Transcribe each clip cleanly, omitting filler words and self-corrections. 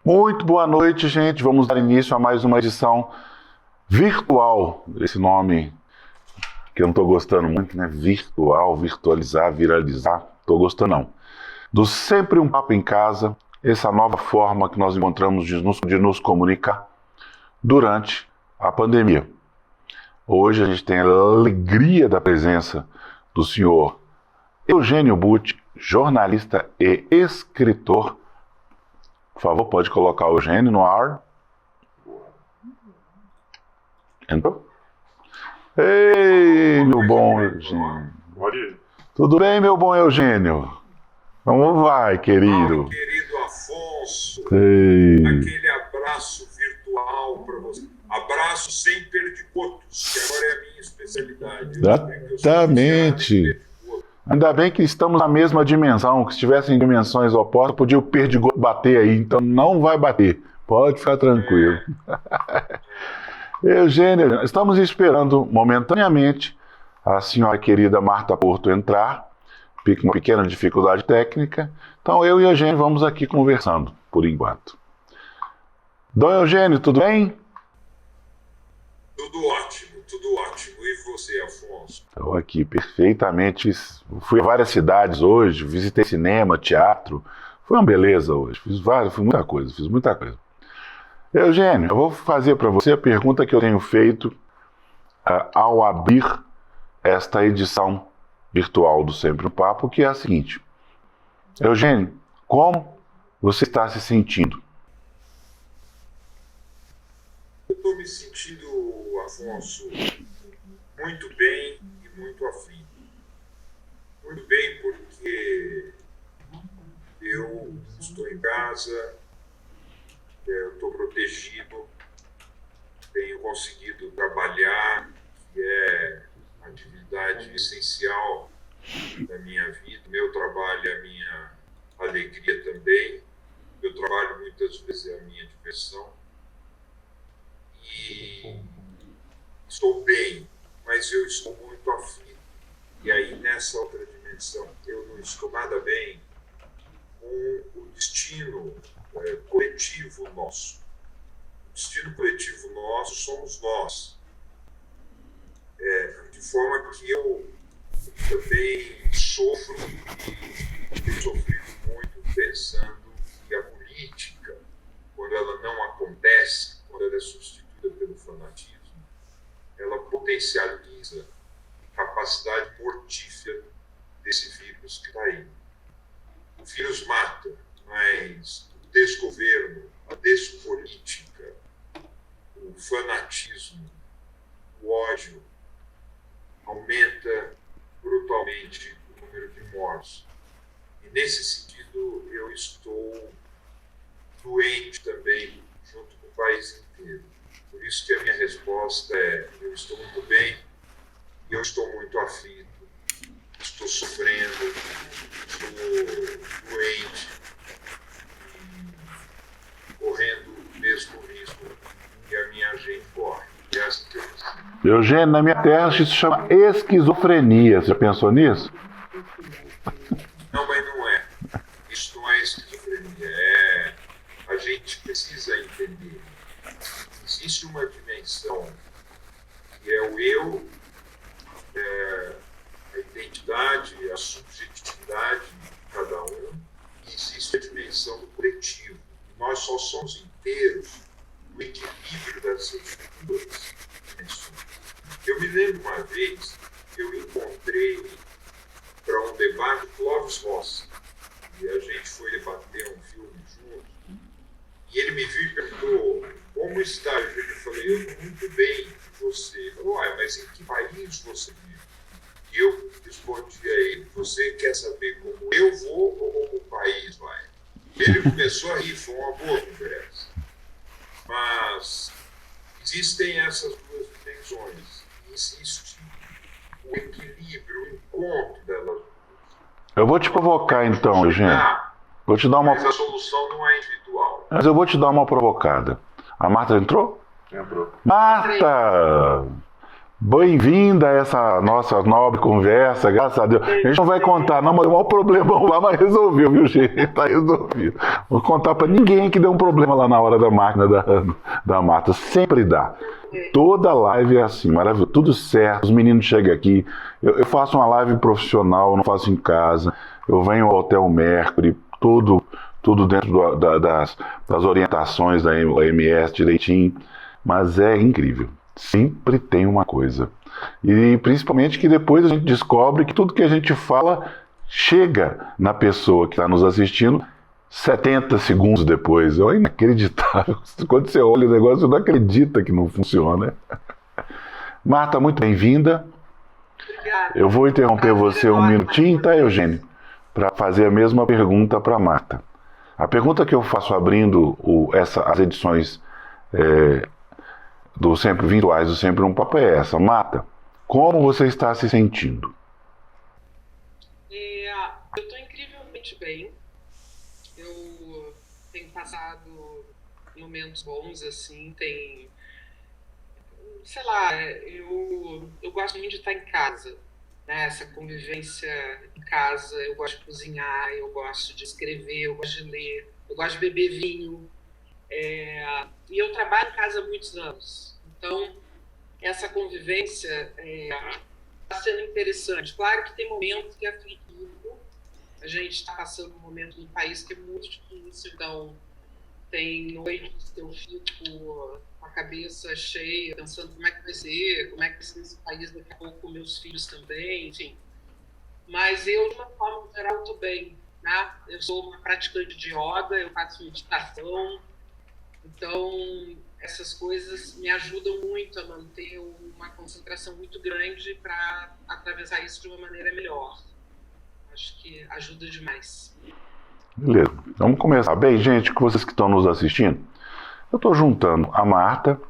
Muito boa noite, gente. Vamos dar início a mais uma edição virtual. Esse nome que eu não estou gostando muito, né? Virtual, virtualizar, viralizar. Estou gostando não. Do Sempre um Papo em Casa, essa nova forma que nós encontramos de nos comunicar durante a pandemia. Hoje a gente tem a alegria da presença do senhor Eugênio Butti, jornalista e escritor. Por favor, pode colocar o Eugênio no ar. Entrou? Ei, meu bom Eugênio. Pode ir. Tudo bem, meu bom Eugênio? Como vai, querido? Querido Afonso, Ei. aquele abraço virtual para você. Abraço sem perdigotos, que agora é a minha especialidade. Exatamente. Ainda bem que estamos na mesma dimensão, que se estivessem em dimensões opostas, podia o perdigoto bater aí, então não vai bater. Pode ficar tranquilo. Eugênio, estamos esperando momentaneamente a senhora querida Marta Porto entrar, uma pequena dificuldade técnica. Então eu e Eugênio vamos aqui conversando, por enquanto. Dom Eugênio, tudo bem? Tudo ótimo, tudo ótimo. E você, Afonso? Estou aqui perfeitamente. Fui a várias cidades hoje, visitei cinema, teatro. Foi uma beleza hoje. Fiz muita coisa. Eugênio, eu vou fazer para você a pergunta que eu tenho feito ao abrir esta edição virtual do Sempre um Papo, que é a seguinte. Eugênio, como você está se sentindo? Eu estou me sentindo, Afonso, muito bem e muito aflito. Muito bem porque eu estou em casa, eu estou protegido, tenho conseguido trabalhar, que é uma atividade essencial da minha vida. Meu trabalho é a minha alegria também. Meu trabalho muitas vezes é a minha diversão. E estou bem, mas eu estou muito aflito. E aí, nessa outra dimensão, eu não estou nada bem com o destino coletivo nosso. O destino coletivo nosso somos nós. De forma que eu também sofro e tenho sofrido muito pensando que a política, quando ela não acontece, quando ela é substituída pelo fanatismo, ela potencializa a capacidade mortífera desse vírus que está aí. O vírus mata, mas o desgoverno, a despolítica, o fanatismo, o ódio, aumenta brutalmente o número de mortes. E nesse sentido, eu estou doente também, junto com o país inteiro. Por isso que a minha resposta é: eu estou muito bem, eu estou muito aflito, estou sofrendo, estou doente e correndo o mesmo risco que a minha gente corre. E essa que eu preciso. Eugênio, na minha terra isso se chama esquizofrenia. Você já pensou nisso? Não, mas não é. Isso não é esquizofrenia. A gente precisa entender. Existe uma dimensão que é o eu, a identidade, a subjetividade de cada um, e existe a dimensão do coletivo. Nós só somos inteiros no equilíbrio dessas duas dimensões. Eu me lembro uma vez que eu encontrei para um debate Clóvis Rossi, e a gente foi debater um filme junto, e ele me viu e perguntou: como está? Eu falei: eu estou muito bem, e você? Ele falou: mas em que país você vive? E eu respondi a ele: você quer saber como eu vou ou como o país vai? Ele começou a rir, foi uma boa conversa. Mas existem essas duas dimensões, existe o equilíbrio, o encontro delas. Eu vou te provocar então, Eugênio. Vou te dar uma... Mas a solução não é individual. Mas eu vou te dar uma provocada. A Marta entrou? Entrou. Marta! Bem-vinda a essa nossa nobre conversa, graças a Deus. A gente não vai contar, não, mas deu um problemão lá, mas resolveu, viu, gente? Tá resolvido. Vou contar pra ninguém que deu um problema lá na hora da máquina da Marta. Sempre dá. Toda live é assim, maravilhoso. Tudo certo, os meninos chegam aqui. Eu faço uma live profissional, eu não faço em casa. Eu venho ao Hotel Mercury, tudo dentro das orientações da OMS direitinho. Mas é incrível. Sempre tem uma coisa. E principalmente que depois a gente descobre que tudo que a gente fala chega na pessoa que está nos assistindo 70 segundos depois. É inacreditável. Quando você olha o negócio, você não acredita que não funciona. Marta, muito bem-vinda. Obrigada. Eu vou interromper você um minutinho, tá, Eugênio? Para fazer a mesma pergunta para Marta. A pergunta que eu faço abrindo as edições do Sempre Virtuais, do Sempre um Papo é essa. Marta, como você está se sentindo? Eu estou incrivelmente bem. Eu tenho passado momentos bons, assim, sei lá, eu gosto muito de estar em casa, né? Essa convivência em casa, eu gosto de cozinhar, eu gosto de escrever, eu gosto de ler, eu gosto de beber vinho. E eu trabalho em casa há muitos anos, então essa convivência está sendo interessante. Claro que tem momentos que é aflitivo, a gente está passando um momento no país que é muito difícil, então tem noites que eu fico com a cabeça cheia, pensando como é que vai ser esse país daqui a pouco com meus filhos também, enfim. Mas eu, de uma forma geral, estou bem, né? Eu sou uma praticante de yoga, eu faço meditação. Então, essas coisas me ajudam muito a manter uma concentração muito grande para atravessar isso de uma maneira melhor. Acho que ajuda demais. Beleza, vamos começar. Bem, gente, vocês que estão nos assistindo, eu estou juntando a Marta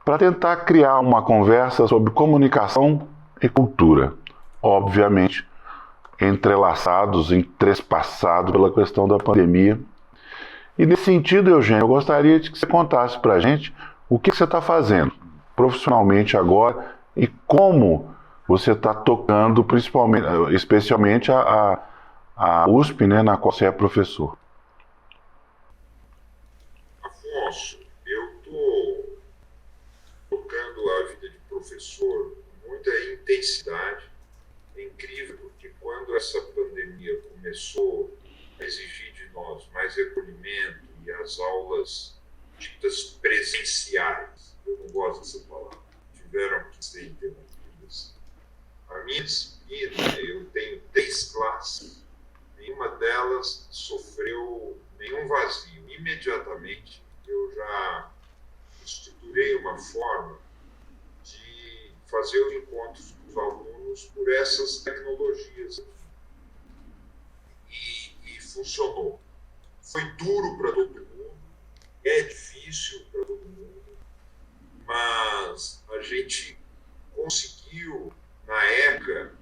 para tentar criar uma conversa sobre comunicação e cultura. Obviamente, entrelaçados, entrespassados pela questão da pandemia. E nesse sentido, Eugênio, eu gostaria de que você contasse para a gente o que você está fazendo profissionalmente agora e como você está tocando, especialmente a USP, né, na qual você é professor. Afonso, eu estou tocando a vida de professor com muita intensidade. É incrível, porque quando essa pandemia começou a exigir de nós mais recolhimento e as aulas ditas presenciais, eu não gosto dessa palavra, tiveram que ser interrompidas. A minha disciplina, eu tenho 3 classes, nenhuma delas sofreu nenhum vazio. Imediatamente eu já estruturei uma forma de fazer os encontros com os alunos por essas tecnologias. E funcionou. Foi duro para todo mundo, é difícil para todo mundo, mas a gente conseguiu, na época,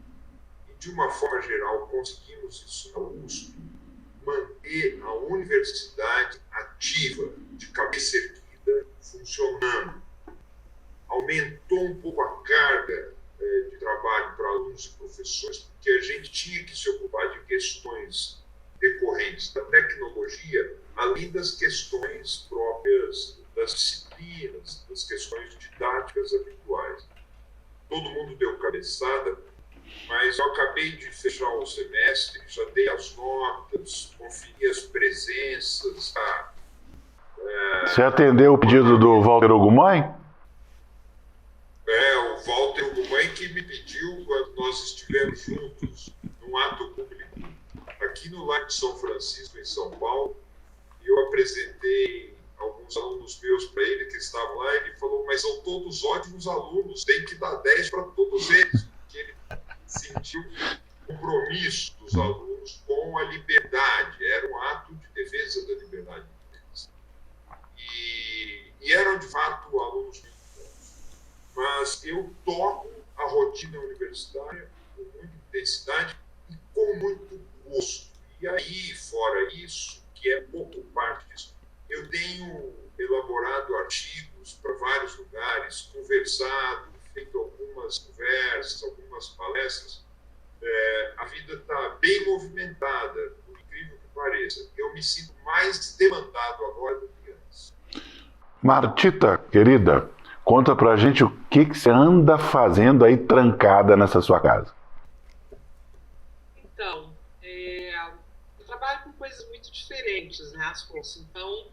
e de uma forma geral, conseguimos isso na USP, manter a universidade ativa, de cabeça erguida, funcionando. Aumentou um pouco a carga de trabalho para alunos e professores, porque a gente tinha que se ocupar de questões decorrentes da tecnologia, além das questões próprias das disciplinas, das questões didáticas habituais. Todo mundo deu cabeçada, mas eu acabei de fechar o semestre, já dei as notas, conferi as presenças. Você atendeu o pedido do Walter Ogumãe? O Walter Ogumãe que me pediu quando nós estivemos juntos num ato público aqui no Largo de São Francisco, em São Paulo. E eu apresentei alguns alunos meus para ele que estavam lá, e ele falou, mas são todos ótimos alunos, tem que dar 10 para todos eles, porque ele sentiu o compromisso dos alunos com a liberdade, era um ato de defesa da liberdade deles. E eram, de fato, alunos muito bons. Mas eu toco a rotina universitária com muita intensidade e com muito gosto. E aí, fora isso, que é pouco parte disso, eu tenho elaborado artigos para vários lugares, conversado, feito algumas bem movimentada, por incrível que pareça. Eu me sinto mais demandado agora do que antes. Martita, querida, conta pra gente o que você anda fazendo aí trancada nessa sua casa. Então, eu trabalho com coisas muito diferentes, né, Afonso? Então,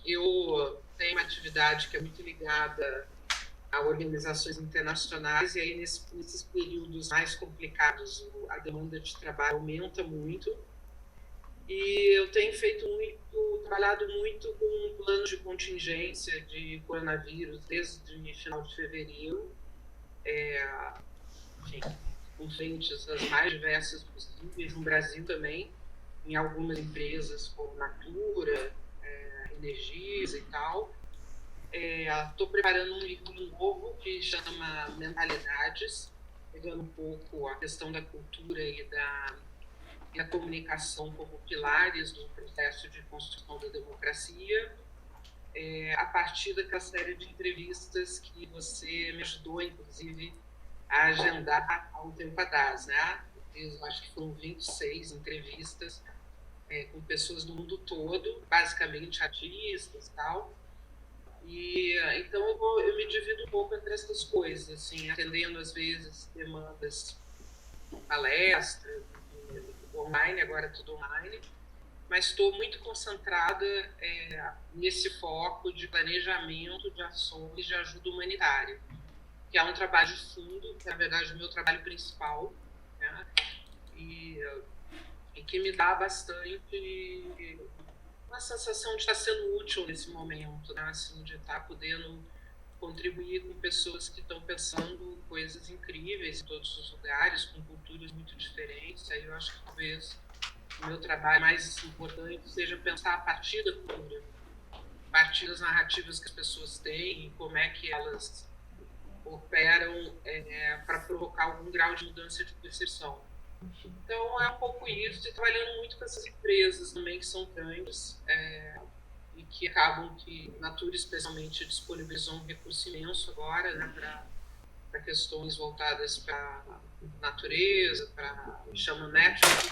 eu tenho uma atividade que é muito ligada a organizações internacionais, e aí nesses períodos mais complicados a demanda de trabalho aumenta muito, e eu tenho trabalhado muito com planos de contingência de coronavírus desde final de fevereiro, enfim, com frentes as mais diversas possíveis, no Brasil também, em algumas empresas como Natura, Energisa e tal. Estou preparando um livro novo que chama Mentalidades, pegando um pouco a questão da cultura e da comunicação como pilares do processo de construção da democracia, a partir daquela série de entrevistas que você me ajudou, inclusive, a agendar há um tempo atrás, né? Eu acho que foram 26 entrevistas com pessoas do mundo todo, basicamente artistas e tal. E então eu me divido um pouco entre essas coisas, assim, atendendo às vezes demandas, palestras, online, agora é tudo online, mas estou muito concentrada nesse foco de planejamento de ações de ajuda humanitária, que é um trabalho de fundo, que é, na verdade, o meu trabalho principal, né? E que me dá bastante uma sensação de estar sendo útil nesse momento, né? Assim, de estar podendo contribuir com pessoas que estão pensando coisas incríveis em todos os lugares, com culturas muito diferentes. Aí eu acho que talvez o meu trabalho mais importante seja pensar a partir da cultura, a partir das narrativas que as pessoas têm e como é que elas operam para provocar algum grau de mudança de percepção. Então é um pouco isso, e trabalhando muito com essas empresas também que são grandes e que acabam que Natura especialmente disponibilizou um recurso imenso agora, né, para questões voltadas para natureza, para chama Network,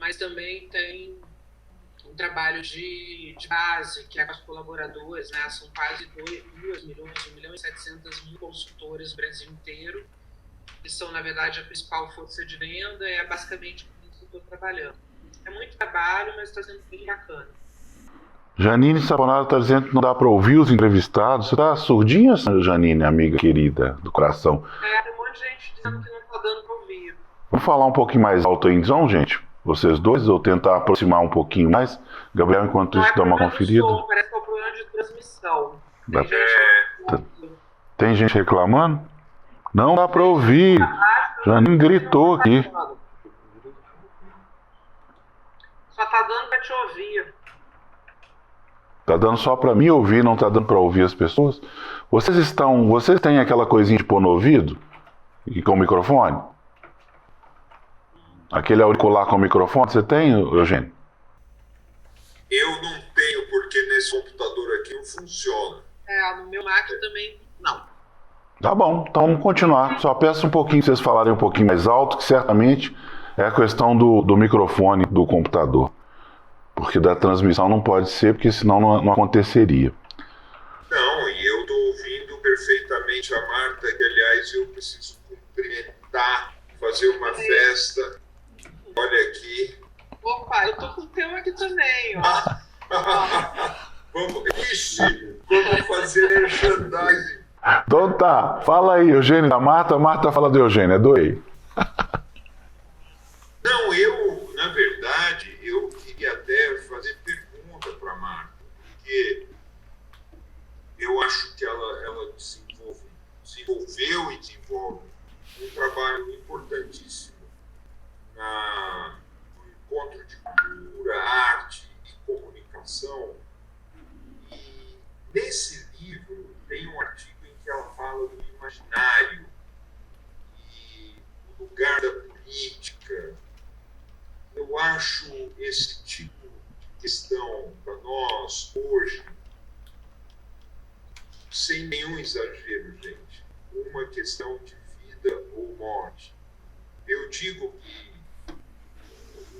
mas também tem um trabalho de base, que é com os colaboradores, né? São quase 2 milhões, 1.700.000 consultores no Brasil inteiro, que são, na verdade, a principal força de venda, é basicamente com isso que eu estou trabalhando. É muito trabalho, mas está sendo bem bacana. Janine Saponara está dizendo que não dá para ouvir os entrevistados. Você está surdinha, Janine, amiga querida do coração? Tem um monte de gente dizendo que não está dando para ouvir. Vamos falar um pouquinho mais alto aí, então, gente? Vocês dois, ou tentar aproximar um pouquinho mais. Gabriel, enquanto isso, dá uma conferida. Som, parece que é o problema de transmissão. Tem gente reclamando? Não dá para ouvir. Janine gritou aqui. Só tá dando para te ouvir. Tá dando só para mim ouvir, não tá dando para ouvir as pessoas? Vocês têm aquela coisinha de pôr no ouvido? E com o microfone? Aquele auricular com o microfone, você tem, Eugênio? Eu não tenho, porque nesse computador aqui não funciona. No meu Mac também não. Tá bom, então vamos continuar. Só peço um pouquinho, vocês falarem um pouquinho mais alto, que certamente é a questão do microfone do computador. Porque da transmissão não pode ser, porque senão não aconteceria. Não, e eu estou ouvindo perfeitamente a Marta, que aliás eu preciso cumprimentar, fazer uma festa. Olha aqui. Opa, eu tô com o teu aqui também, ó. Vamos fazer merchandising. Então tá, fala aí, Eugênio da Marta. Marta fala do Eugênio, é doei. Não, eu, na verdade, eu queria até fazer pergunta para a Marta, porque eu acho que ela desenvolveu e desenvolve um trabalho importantíssimo no encontro de cultura, arte e comunicação. E nesse livro tem um artigo em que ela fala do imaginário e o lugar da política. Eu acho esse tipo de questão para nós hoje, sem nenhum exagero, gente, uma questão de vida ou morte. Eu digo que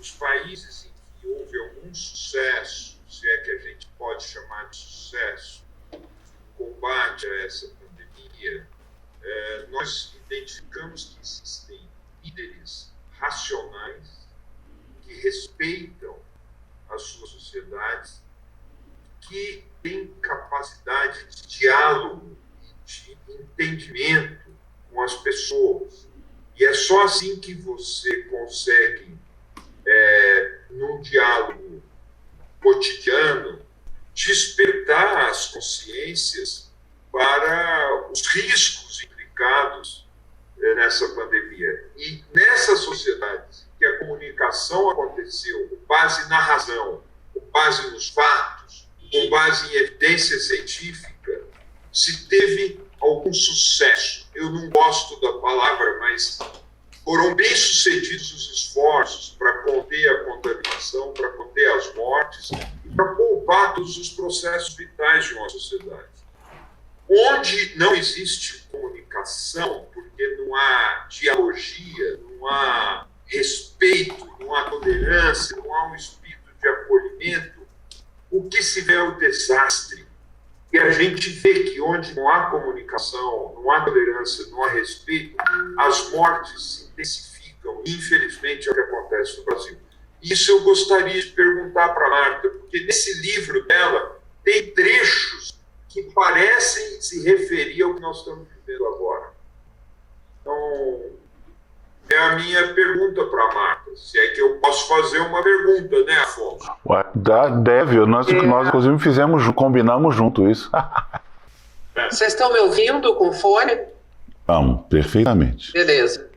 nos países em que houve algum sucesso, se é que a gente pode chamar de sucesso, no combate a essa pandemia, nós identificamos que existem líderes racionais que respeitam as suas sociedades, que têm capacidade de diálogo e de entendimento com as pessoas. E é só assim que você consegue, num diálogo cotidiano, despertar as consciências para os riscos implicados nessa pandemia. E nessas sociedades que a comunicação aconteceu com base na razão, com base nos fatos, com base em evidência científica, se teve algum sucesso. Eu não gosto da palavra, mas foram bem-sucedidos os esforços para conter a contaminação, para conter as mortes e para poupar todos os processos vitais de uma sociedade. Onde não existe comunicação, porque não há dialogia, não há respeito, não há tolerância, não há um espírito de acolhimento, o que se vê é o desastre. E a gente vê que onde não há comunicação, não há tolerância, não há respeito, as mortes se intensificam. Infelizmente, é o que acontece no Brasil. Isso eu gostaria de perguntar para a Marta, porque nesse livro dela tem trechos que parecem se referir ao que nós estamos vivendo agora. Então, é a minha pergunta para a Marta, se é que eu posso fazer uma pergunta, né, Afonso? Deve, nós inclusive combinamos junto isso. Vocês estão me ouvindo com fone? Vamos, perfeitamente. Beleza.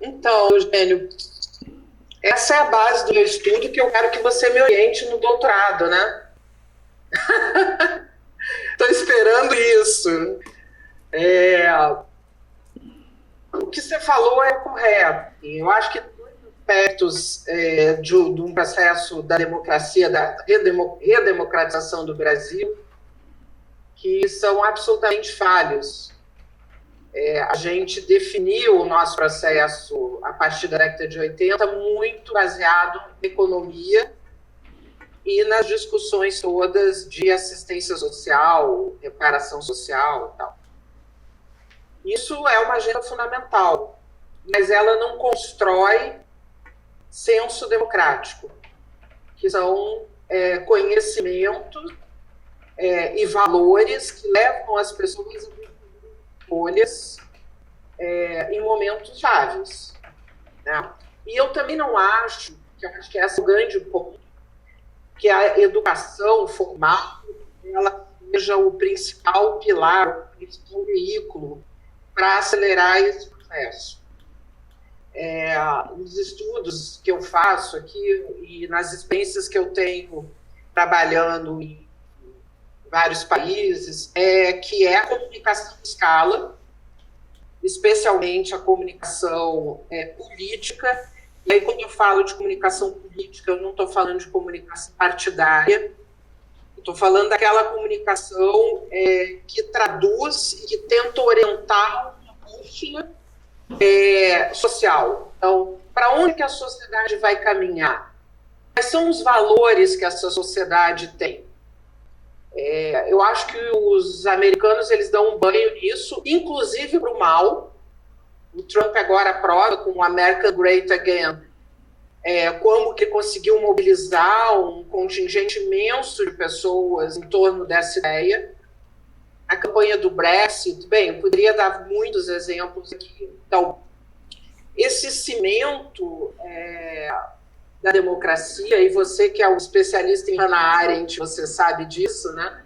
Então, Eugênio, essa é a base do meu estudo que eu quero que você me oriente no doutorado, né? Estou esperando isso. O que você falou é correto. Eu acho que dois aspectos de um processo da democracia, da redemocratização do Brasil, que são absolutamente falhos. A gente definiu o nosso processo a partir da década de 80 muito baseado na economia e nas discussões todas de assistência social, reparação social e tal. Isso é uma agenda fundamental, mas ela não constrói senso democrático, que são conhecimentos e valores que levam as pessoas a escolhas em momentos chaves, né? E eu também não acho, que eu acho que esse é o grande ponto, que a educação formal ela seja o principal pilar, o principal veículo para acelerar esse processo. Nos estudos que eu faço aqui e nas experiências que eu tenho trabalhando em vários países, que é a comunicação em escala, especialmente a comunicação política. E aí, quando eu falo de comunicação política, eu não estou falando de comunicação partidária, estou falando daquela comunicação que traduz e que tenta orientar uma bússola social. Então, para onde que a sociedade vai caminhar? Quais são os valores que essa sociedade tem? Eu acho que os americanos eles dão um banho nisso, inclusive para o mal. O Trump agora prova com o America Great Again como que conseguiu mobilizar um contingente imenso de pessoas em torno dessa ideia. A campanha do Brexit, bem, eu poderia dar muitos exemplos aqui. Então, esse cimento da democracia, e você que é um especialista em Hannah Arendt, você sabe disso, né?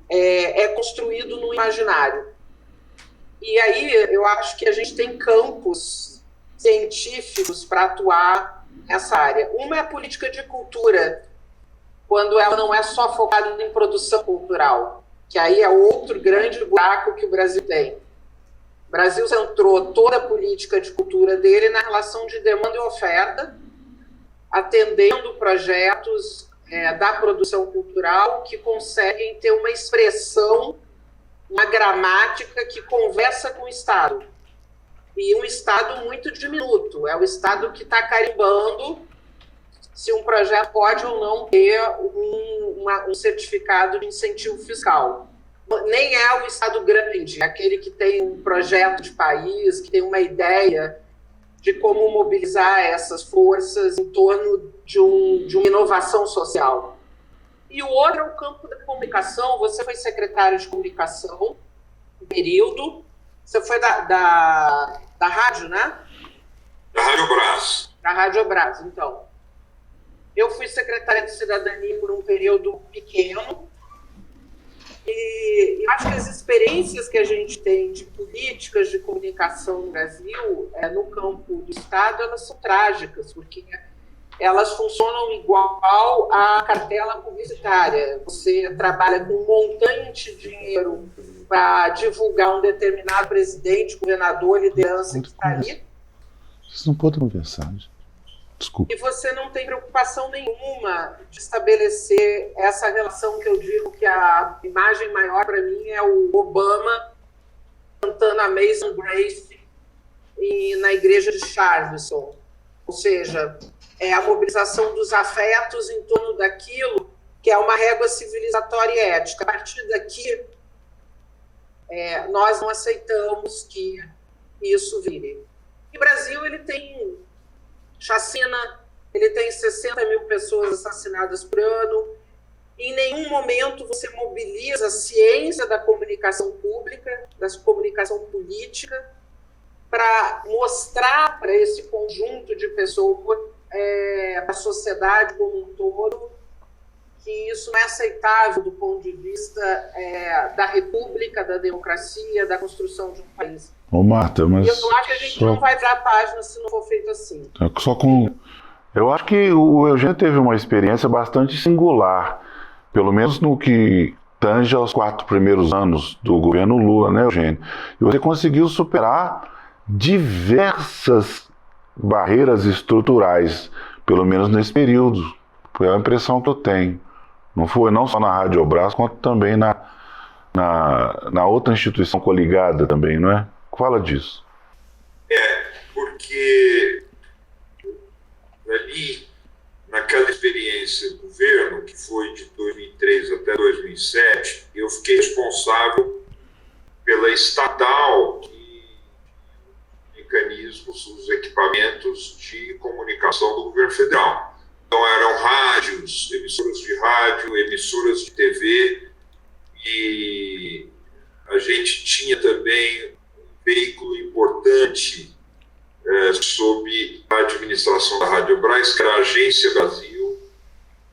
É construído no imaginário. E aí eu acho que a gente tem campos científicos para atuar nessa área. Uma é a política de cultura, quando ela não é só focada em produção cultural, que aí é outro grande buraco que o Brasil tem. O Brasil centrou toda a política de cultura dele na relação de demanda e oferta, atendendo projetos da produção cultural que conseguem ter uma expressão, uma gramática que conversa com o Estado. e um Estado muito diminuto. É o Estado que está carimbando se um projeto pode ou não ter um certificado de incentivo fiscal. Nem é o Estado grande, aquele que tem um projeto de país, que tem uma ideia de como mobilizar essas forças em torno de uma inovação social. E o outro é o campo da comunicação. Você foi secretário de comunicação, um período. Você foi da rádio, né? Da Rádio Brás. Da Rádio Brás, então. Eu fui secretária de cidadania por um período pequeno. E acho que as experiências que a gente tem de políticas de comunicação no Brasil, no campo do Estado, elas são trágicas, porque elas funcionam igual à cartela publicitária. Você trabalha com um montante de dinheiro para divulgar um determinado presidente, governador, liderança que está ali. Vocês não podem conversar. Desculpa. E você não tem preocupação nenhuma de estabelecer essa relação que eu digo que a imagem maior para mim é o Obama cantando Amazing Grace na igreja de Charleston. Ou seja, é a mobilização dos afetos em torno daquilo que é uma régua civilizatória e ética. A partir daqui, nós não aceitamos que isso vire. E o Brasil, ele tem chacina, ele tem 60 mil pessoas assassinadas por ano. Em nenhum momento você mobiliza a ciência da comunicação pública, da comunicação política, para mostrar para esse conjunto de pessoas, para a sociedade como um todo, que isso não é aceitável do ponto de vista da república, da democracia, da construção de um país. Ô, Marta, mas... Eu acho que a gente não vai virar a página se não for feito assim. Eu acho que o Eugênio teve uma experiência bastante singular, pelo menos no que tange aos 4 primeiros anos do governo Lula, né, Eugênio? E você conseguiu superar diversas barreiras estruturais, pelo menos nesse período. Foi a impressão que eu tenho. Não foi não só na Rádio Brás, quanto também na outra instituição coligada também, não é? Fala disso. Porque ali, naquela experiência do governo, que foi de 2003 até 2007, eu fiquei responsável pela estatal e mecanismos, os equipamentos de comunicação do governo federal. Então eram rádios, emissoras de rádio, emissoras de TV, e a gente tinha também veículo importante sob a administração da Rádio Brás, que era a Agência Brasil.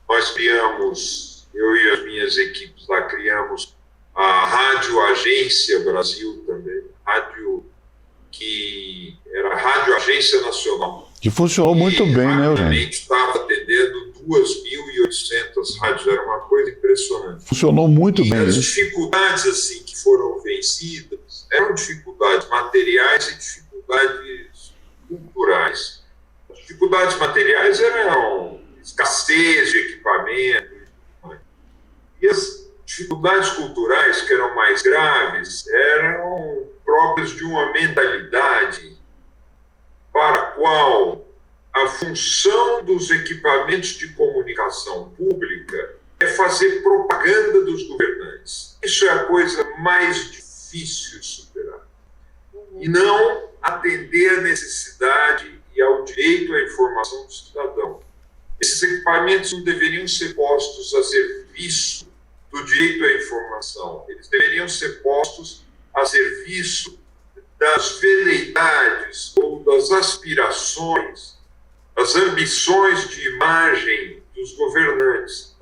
Nós criamos, eu e as minhas equipes lá, criamos a Rádio Agência Brasil também, rádio que era a Rádio Agência Nacional. Que funcionou muito bem, né, Eugênio? Estava atendendo 2.800 rádios, era uma coisa impressionante. Funcionou muito bem. As dificuldades assim, que foram vencidas eram dificuldades materiais e dificuldades culturais. As dificuldades materiais eram escassez de equipamento, e as dificuldades culturais, que eram mais graves, eram próprias de uma mentalidade para a qual a função dos equipamentos de comunicação pública é fazer propaganda dos governantes. Isso é a coisa mais difícil de superar. E não atender à necessidade e ao direito à informação do cidadão. Esses equipamentos não deveriam ser postos a serviço do direito à informação. Eles deveriam ser postos a serviço das veleidades ou das aspirações, das ambições de imagem dos governantes.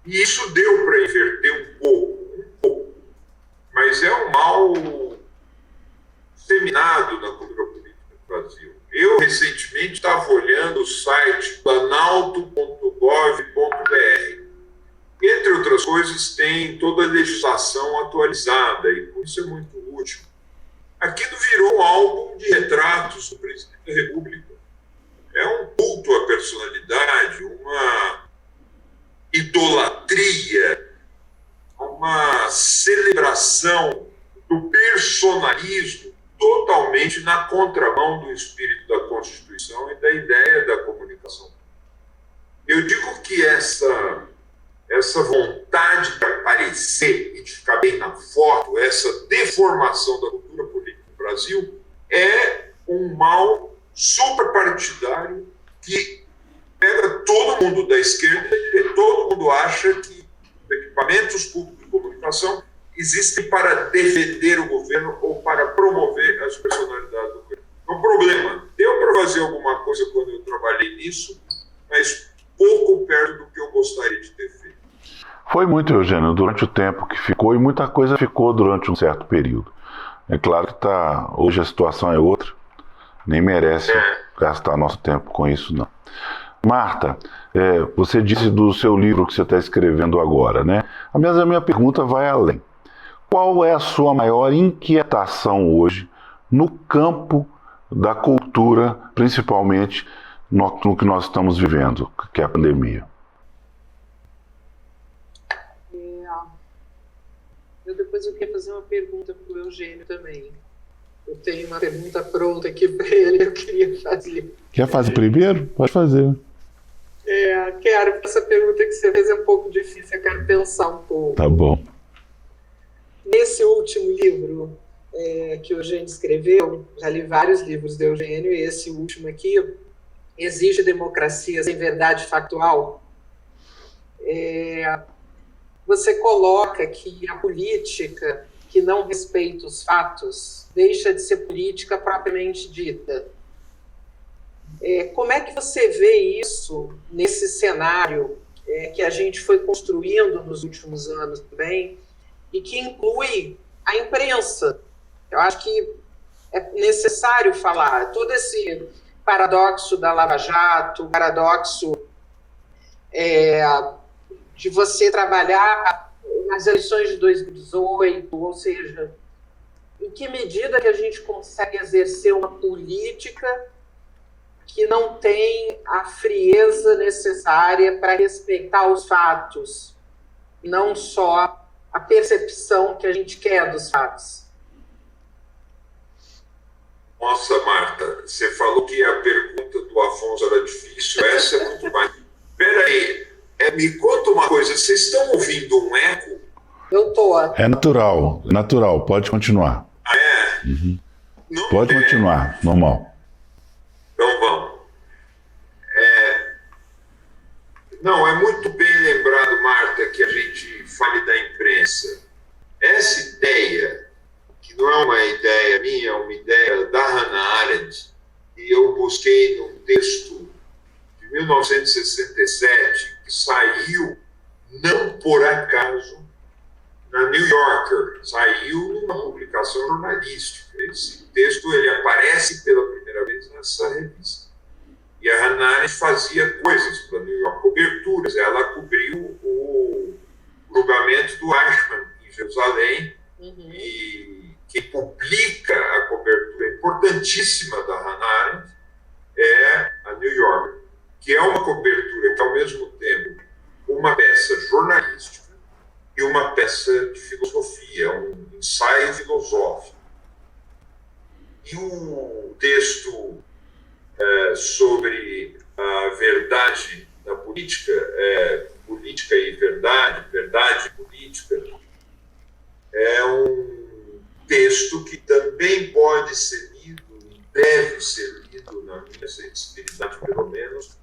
E isso deu para inverter um pouco, mas é um mal disseminado na cultura política do Brasil. Eu, recentemente, estava olhando o site planalto.gov.br. Entre outras coisas, tem toda a legislação atualizada, e por isso é muito útil. Aquilo virou um álbum de retratos do presidente da República. É um culto à personalidade, uma idolatria, uma celebração do personalismo totalmente na contramão do espírito da Constituição e da ideia da comunicação. Eu digo que essa vontade de aparecer e de ficar bem na foto, essa deformação da cultura política no Brasil, é um mal superpartidário que pega todo mundo da esquerda e todo mundo acha que equipamentos públicos de comunicação existem para defender o governo ou para promover as personalidades do governo. É um problema. Deu para fazer alguma coisa quando eu trabalhei nisso, mas pouco perto do que eu gostaria de ter feito. Foi muito, Eugênio, durante o tempo que ficou, e muita coisa ficou durante um certo período. É claro que hoje a situação é outra, nem merece gastar nosso tempo com isso, não. Marta, você disse do seu livro que você está escrevendo agora, né? A minha pergunta vai além. Qual é a sua maior inquietação hoje no campo da cultura, principalmente no que nós estamos vivendo, que é a pandemia? Depois eu queria fazer uma pergunta para o Eugênio também. Eu tenho uma pergunta pronta aqui para ele, eu queria fazer. Quer fazer primeiro? Pode fazer. Quero, porque essa pergunta que você fez é um pouco difícil, eu quero pensar um pouco. Tá bom. Nesse último livro que o Eugênio escreveu, já li vários livros do Eugênio, e esse último aqui, Exige Democracia Sem Verdade Factual, você coloca que a política que não respeita os fatos deixa de ser política propriamente dita. Como é que você vê isso nesse cenário que a gente foi construindo nos últimos anos também, e que inclui a imprensa? Eu acho que é necessário falar todo esse paradoxo da Lava Jato, o paradoxo de você trabalhar nas eleições de 2018, ou seja, em que medida que a gente consegue exercer uma política que não tem a frieza necessária para respeitar os fatos, não só a percepção que a gente quer dos fatos. Nossa, Marta, você falou que a pergunta do Afonso era difícil, essa é muito mais. Espera aí, me conta uma coisa, vocês estão ouvindo um eco? Eu estou. É natural, pode continuar. Uhum. Pode continuar, normal. Então vamos. Não, é muito bem lembrado, Marta, que a gente fale da imprensa. Essa ideia, que não é uma ideia minha, é uma ideia da Hannah Arendt, e eu busquei num texto de 1967, que saiu, não por acaso, na New Yorker, saiu numa publicação jornalística. Esse texto ele aparece pela primeira vez nessa revista. E a Hannah Arendt fazia coisas para New York, coberturas. Ela cobriu o julgamento do Eichmann em Jerusalém, e quem publica a cobertura importantíssima da Hannah Arendt é a New Yorker, que é uma cobertura que, ao mesmo tempo, uma peça jornalística e uma peça de filosofia, um ensaio filosófico. E o texto sobre a verdade da política, política e verdade, verdade e política, é um texto que também pode ser lido, e deve ser lido, na minha sensibilidade pelo menos,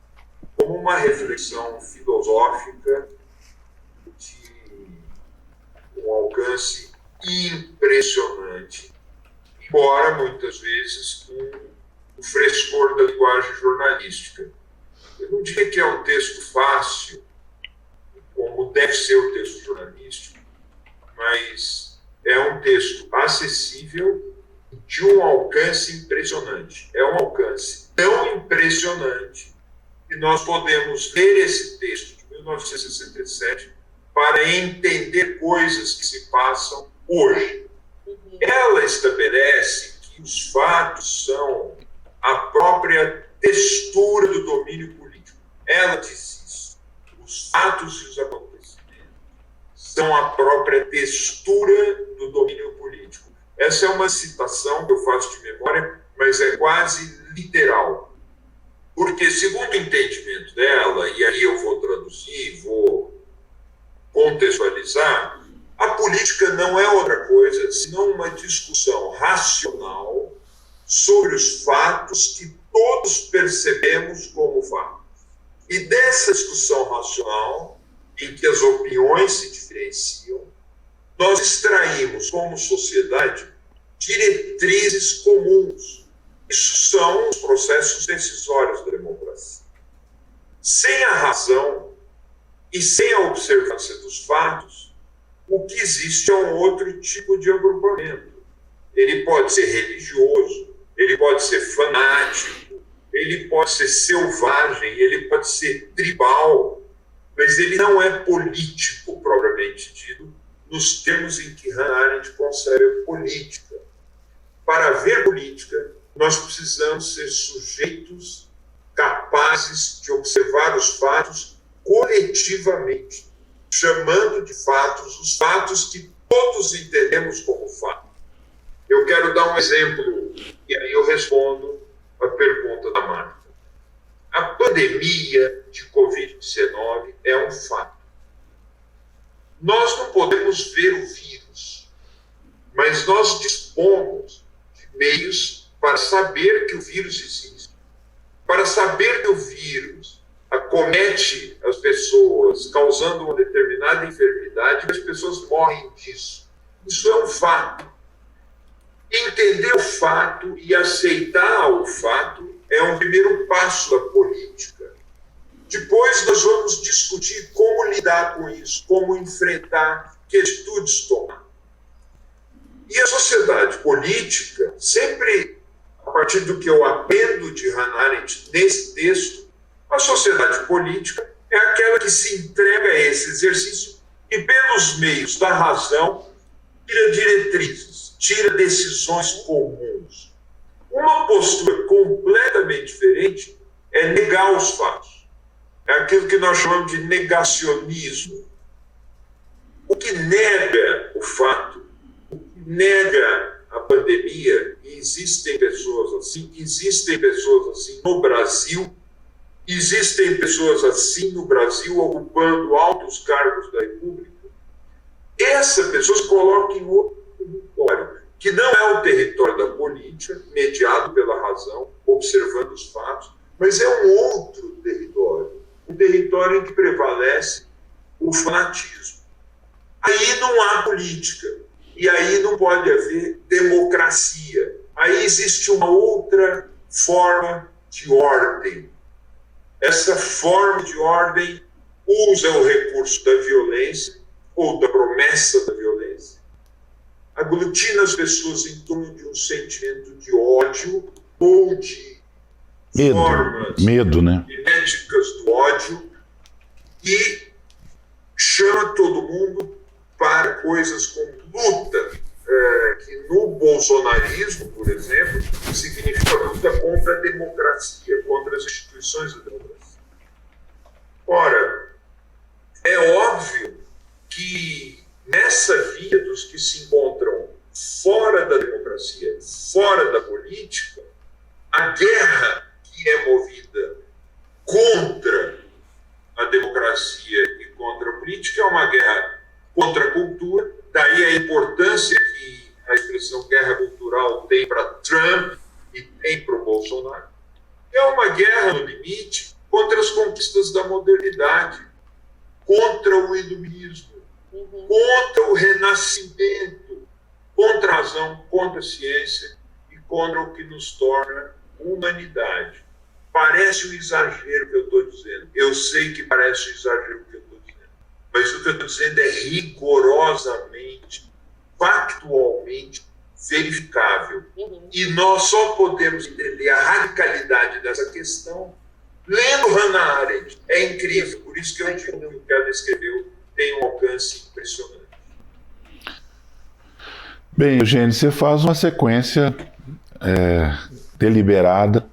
como uma reflexão filosófica de um alcance impressionante, embora muitas vezes com o frescor da linguagem jornalística. Eu não diria que é um texto fácil, como deve ser o texto jornalístico, mas é um texto acessível de um alcance impressionante. É um alcance tão impressionante que nós podemos ler esse texto de 1967 para entender coisas que se passam hoje. Ela estabelece que os fatos são a própria textura do domínio político. Ela diz isso. Os fatos e os acontecimentos são a própria textura do domínio político. Essa é uma citação que eu faço de memória, mas é quase literal. Porque, segundo o entendimento dela, e aí eu vou traduzir, vou contextualizar, a política não é outra coisa senão uma discussão racional sobre os fatos que todos percebemos como fatos. E dessa discussão racional, em que as opiniões se diferenciam, nós extraímos como sociedade diretrizes comuns. Isso são os processos decisórios da democracia. Sem a razão e sem a observância dos fatos, o que existe é um outro tipo de agrupamento. Ele pode ser religioso, ele pode ser fanático, ele pode ser selvagem, ele pode ser tribal, mas ele não é político propriamente dito, nos termos em que Hannah Arendt concebe a política. Para haver política, nós precisamos ser sujeitos capazes de observar os fatos coletivamente, chamando de fatos os fatos que todos entendemos como fato. Eu quero dar um exemplo, e aí eu respondo a pergunta da Marta. A pandemia de Covid-19 é um fato. Nós não podemos ver o vírus, mas nós dispomos de meios para saber que o vírus existe, para saber que o vírus acomete as pessoas, causando uma determinada enfermidade, e as pessoas morrem disso. Isso é um fato. Entender o fato e aceitar o fato é um primeiro passo da política. Depois nós vamos discutir como lidar com isso, como enfrentar, que atitudes tomar. E a sociedade política, sempre a partir do que eu aprendo de Hannah Arendt nesse texto, a sociedade política é aquela que se entrega a esse exercício e, pelos meios da razão, tira diretrizes, tira decisões comuns. Uma postura completamente diferente é negar os fatos. É aquilo que nós chamamos de negacionismo. O que nega o fato, o que nega a pandemia, e existem pessoas assim no Brasil, existem pessoas assim no Brasil ocupando altos cargos da República. Essa pessoa se coloca em outro território, que não é o território da política, mediado pela razão, observando os fatos, mas é um outro território, um território em que prevalece o fanatismo. Aí não há política, e aí não pode haver democracia. Aí existe uma outra forma de ordem. Essa forma de ordem usa o recurso da violência, ou da promessa da violência, aglutina as pessoas em torno de um sentimento de ódio ou de medo, né? genéticas do ódio, e chama todo mundo para coisas como luta, que no bolsonarismo, por exemplo, significa luta contra a democracia, contra as instituições da democracia. Ora, é óbvio que nessa via dos que se encontram fora da democracia, fora da política, a guerra que é movida contra a democracia e contra a política é uma guerra contra a cultura, daí a importância que a expressão guerra cultural tem para Trump e tem para o Bolsonaro. É uma guerra, no limite, contra as conquistas da modernidade, contra o iluminismo, contra o renascimento, contra a razão, contra a ciência e contra o que nos torna humanidade. Parece um exagero o que eu estou dizendo. Eu sei que parece um exagero o que eu estou dizendo. Mas o que eu estou dizendo é rigorosamente, factualmente verificável. E nós só podemos entender a radicalidade dessa questão lendo Hannah Arendt. É incrível. Por isso que eu digo que o que ela escreveu tem um alcance impressionante. Bem, Eugênio, você faz uma sequência deliberada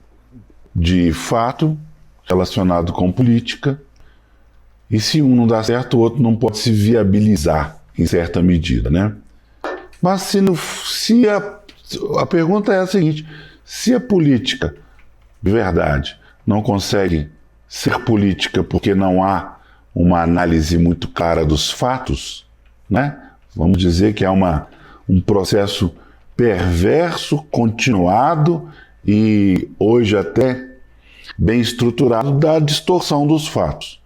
de fato relacionado com política, e se um não dá certo, o outro não pode se viabilizar em certa medida, né? Mas se a pergunta é a seguinte: se a política, de verdade, não consegue ser política porque não há uma análise muito clara dos fatos, né? Vamos dizer que é um processo perverso, continuado e hoje até bem estruturado da distorção dos fatos.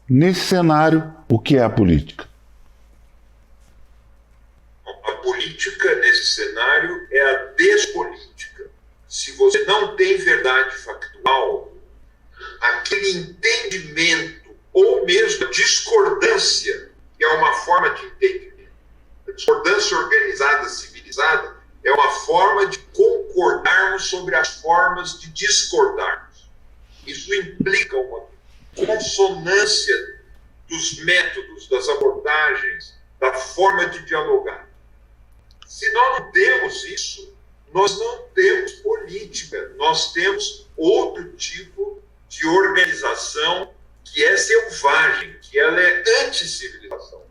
Nesse cenário, o que é a política? A política, nesse cenário, é a despolítica. Se você não tem verdade factual, aquele entendimento, ou mesmo a discordância, que é uma forma de entendimento, a discordância organizada, civilizada, é uma forma de concordarmos sobre as formas de discordarmos. Isso implica uma consonância dos métodos, das abordagens, da forma de dialogar. Se nós não temos isso, nós não temos política, nós temos outro tipo de organização que é selvagem, que ela é anti-civilização.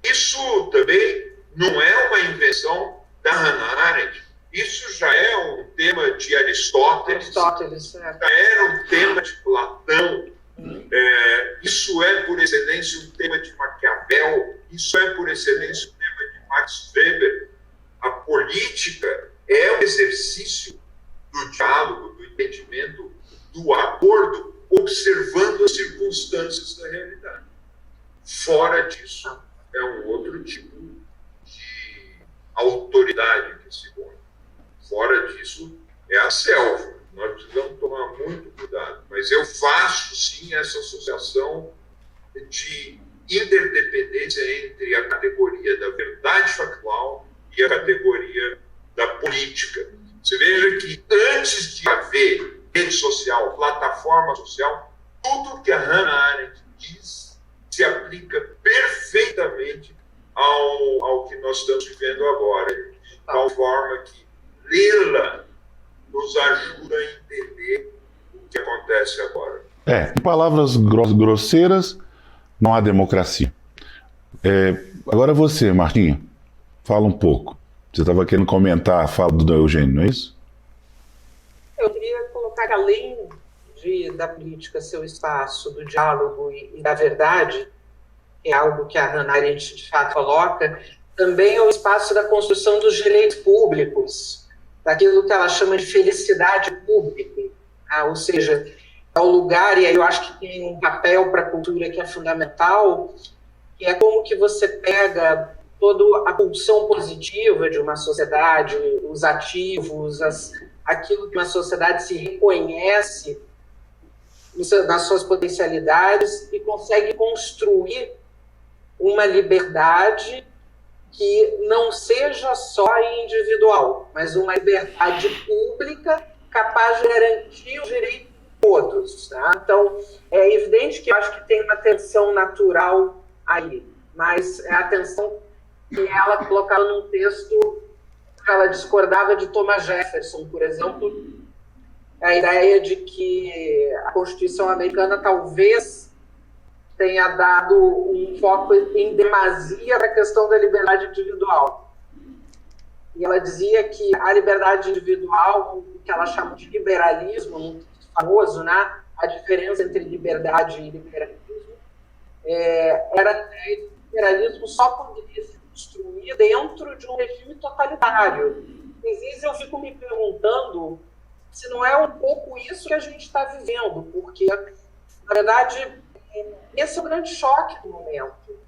Isso também não é uma invenção da Hannah Arendt, isso já é um tema de Aristóteles, já era um tema de Platão, isso é, por excelência, um tema de Maquiavel, isso é, por excelência, um tema de Max Weber. A política é um exercício do diálogo, do entendimento, do acordo, observando as circunstâncias da realidade. Fora disso, é um outro tipo de autoridade que se põe. Fora disso, é a selva. Nós precisamos tomar muito cuidado. Mas eu faço, sim, essa associação de interdependência entre a categoria da verdade factual e a categoria da política. Você veja que antes de haver rede social, plataforma social, tudo que a Hannah Arendt diz se aplica perfeitamente ao que nós estamos vivendo agora, de tal forma que lê-la nos ajuda a entender o que acontece agora. Em palavras grosseiras, não há democracia. Agora você, Martinha, fala um pouco. Você estava querendo comentar a fala do Eugênio, não é isso? Eu queria colocar, além da política ser o espaço do diálogo e da verdade, que é algo que a Hannah Arendt de fato coloca, também é o espaço da construção dos direitos públicos, daquilo que ela chama de felicidade pública, ou seja, é o lugar, e aí eu acho que tem um papel para a cultura que é fundamental, que é como que você pega toda a pulsão positiva de uma sociedade, os ativos, aquilo que uma sociedade se reconhece nas suas potencialidades e consegue construir uma liberdade que não seja só individual, mas uma liberdade pública capaz de garantir os direitos de todos. Tá? Então, é evidente que eu acho que tem uma tensão natural aí, mas é a tensão que ela colocava num texto que ela discordava de Thomas Jefferson, por exemplo, a ideia de que a Constituição americana talvez tenha dado um foco em demasia para a questão da liberdade individual. E ela dizia que a liberdade individual, o que ela chama de liberalismo, muito famoso, né? A diferença entre liberdade e liberalismo, era que o liberalismo só poderia se construir dentro de um regime totalitário. Às vezes eu fico me perguntando se não é um pouco isso que a gente está vivendo, porque, na verdade, esse é o grande choque do momento.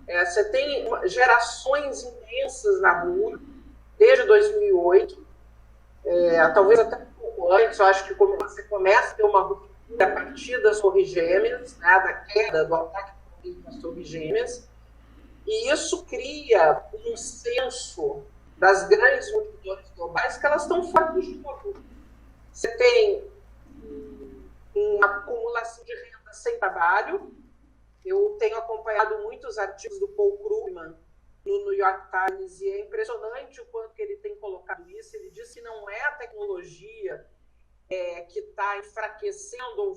Você tem gerações imensas na rua, desde 2008, talvez até um pouco antes, eu acho que você começa a ter uma ruptura a partir das Torres Gêmeas, né, da queda do ataque das Torres Gêmeas, e isso cria um senso das grandes multidões globais que elas estão fora do jogo. Você tem uma acumulação de renda sem trabalho. Eu tenho acompanhado muitos artigos do Paul Krugman no New York Times e é impressionante o quanto que ele tem colocado isso. Ele diz que não é a tecnologia que está enfraquecendo ou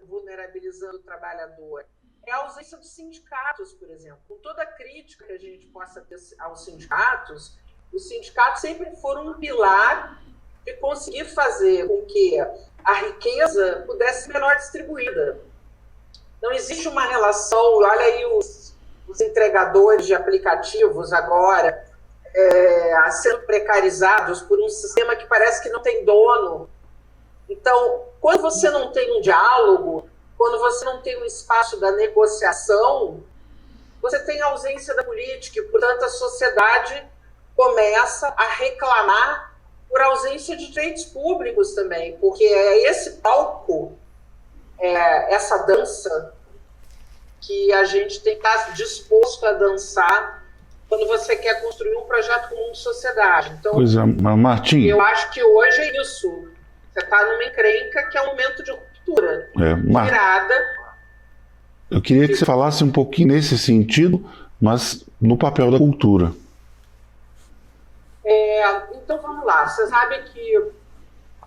vulnerabilizando o trabalhador, é a ausência dos sindicatos, por exemplo. Com toda a crítica que a gente possa ter aos sindicatos, os sindicatos sempre foram um pilar de conseguir fazer com que a riqueza pudesse ser melhor distribuída. Não existe uma relação, olha aí os entregadores de aplicativos agora sendo precarizados por um sistema que parece que não tem dono. Então, quando você não tem um diálogo, quando você não tem um espaço da negociação, você tem a ausência da política e, portanto, a sociedade começa a reclamar por ausência de direitos públicos também, porque é esse palco, essa dança que a gente tem que estar disposto a dançar quando você quer construir um projeto comum de sociedade. Então, pois é, Martim, eu acho que hoje é isso. Você está numa encrenca que é um momento de ruptura, virada. Eu queria que você falasse um pouquinho nesse sentido, mas no papel da cultura. Então, vamos lá. Você sabe que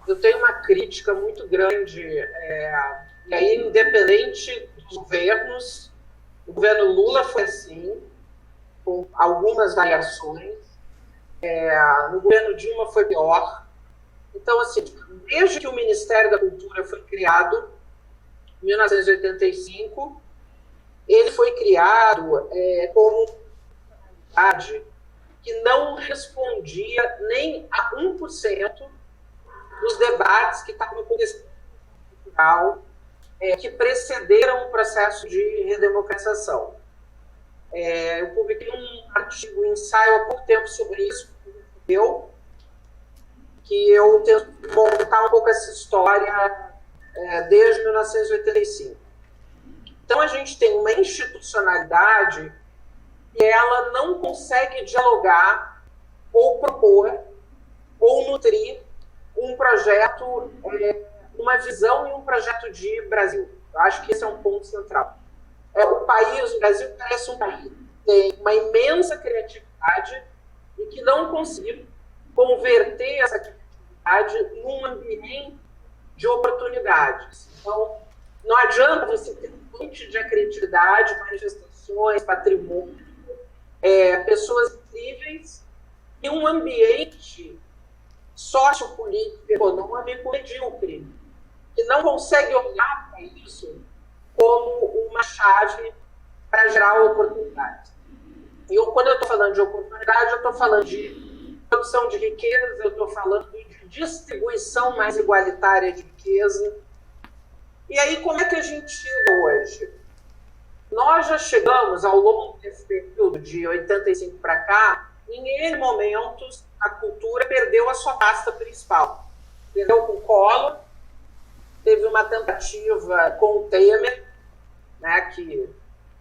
eu tenho uma crítica muito grande, e aí, independente dos governos, o governo Lula foi assim, com algumas variações, no governo Dilma foi pior. Então, assim, desde que o Ministério da Cultura foi criado, em 1985, ele foi criado como uma entidade que não respondia nem a 1% dos debates que estavam acontecendo no cultural, que precederam o processo de redemocratização. Eu publiquei um artigo, um ensaio há pouco tempo sobre isso, que eu tento contar um pouco essa história desde 1985. Então, a gente tem uma institucionalidade e ela não consegue dialogar ou propor ou nutrir um projeto, uma visão e um projeto de Brasil. Eu acho que esse é um ponto central. O Brasil parece um país que tem uma imensa criatividade e que não conseguiu converter essa criatividade num ambiente de oportunidades. Então, não adianta você ter um monte de criatividade, manifestações, patrimônio, pessoas incríveis e um ambiente sociopolítico, econômico medíocre, que não consegue olhar para isso como uma chave para gerar oportunidades. E quando eu estou falando de oportunidade, eu estou falando de produção de riqueza, eu estou falando de distribuição mais igualitária de riqueza. E aí, como é que a gente chega hoje? Nós já chegamos, ao longo desse período de 85 para cá, em N momentos, a cultura perdeu a sua pasta principal. Perdeu com o Collor, teve uma tentativa com o Temer, né, que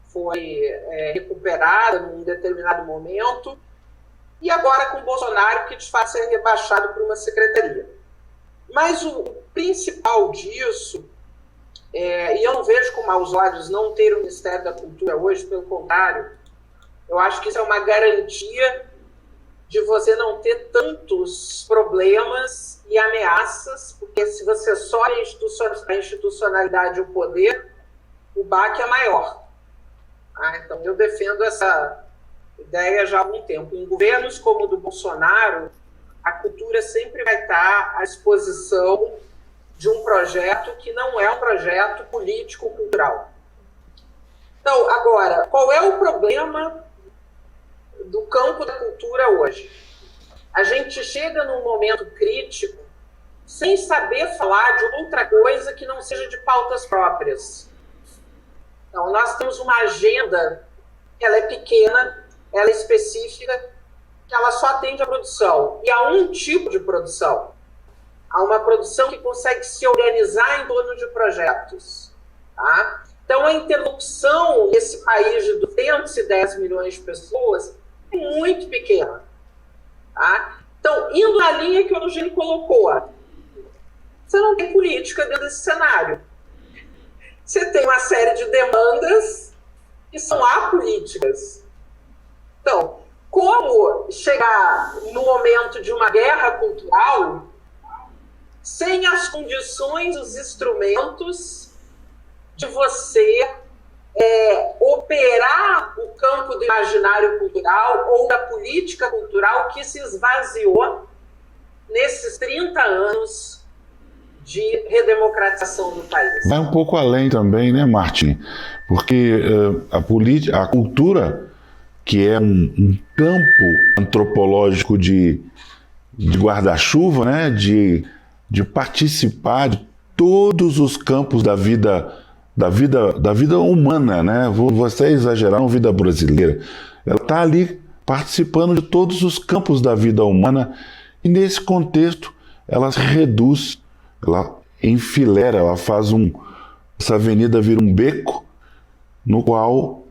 foi recuperada num determinado momento, e agora com o Bolsonaro, que de fato é rebaixado por uma secretaria. Mas o principal disso, e eu não vejo com maus olhos não ter o Ministério da Cultura hoje, pelo contrário, eu acho que isso é uma garantia de você não ter tantos problemas e ameaças, porque se você só a institucionalidade e o poder, o baque é maior. Então, eu defendo essa ideia já há algum tempo. Em governos como o do Bolsonaro, a cultura sempre vai estar à disposição de um projeto que não é um projeto político-cultural. Então, agora, qual é o problema do campo da cultura hoje? A gente chega num momento crítico sem saber falar de outra coisa que não seja de pautas próprias. Então, nós temos uma agenda, ela é pequena, ela é específica, que ela só atende à produção. E a um tipo de produção. Há uma produção que consegue se organizar em torno de projetos. Tá? Então, a interlocução nesse país de 210 milhões de pessoas é muito pequena. Tá? Então, indo na linha que o Eugênio colocou, você não tem política dentro desse cenário. Você tem uma série de demandas que são apolíticas. Então, como chegar no momento de uma guerra cultural sem as condições, os instrumentos de você imaginário cultural ou da política cultural que se esvaziou nesses 30 anos de redemocratização do país. Vai um pouco além também, né, Martim? Porque a cultura, que é um campo antropológico de guarda-chuva, né, de participar de todos os campos da vida humana, né? Vou até exagerar, não vida brasileira. Ela está ali participando de todos os campos da vida humana e nesse contexto ela se reduz, ela enfileira, ela faz essa avenida vira um beco no qual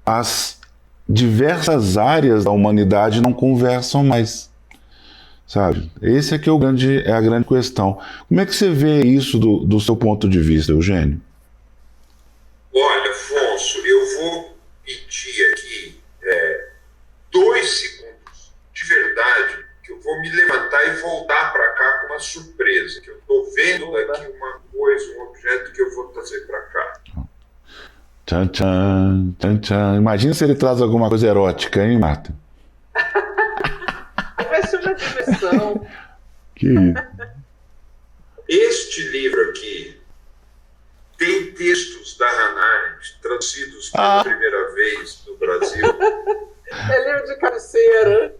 as diversas áreas da humanidade não conversam mais. Sabe? Esse é que é a grande questão. Como é que você vê isso do seu ponto de vista, Eugênio? Olha, Afonso, eu vou pedir aqui 2 segundos de verdade, que eu vou me levantar e voltar para cá com uma surpresa, que eu estou vendo daqui uma coisa, um objeto que eu vou trazer para cá. Tchan, tchan, tchan, tchan. Imagina se ele traz alguma coisa erótica, hein, Marta? Vai ser uma diversão. Que isso? Este livro aqui tem textos da Hannah Arendt traduzidos pela primeira vez no Brasil. É livro de cabeceira.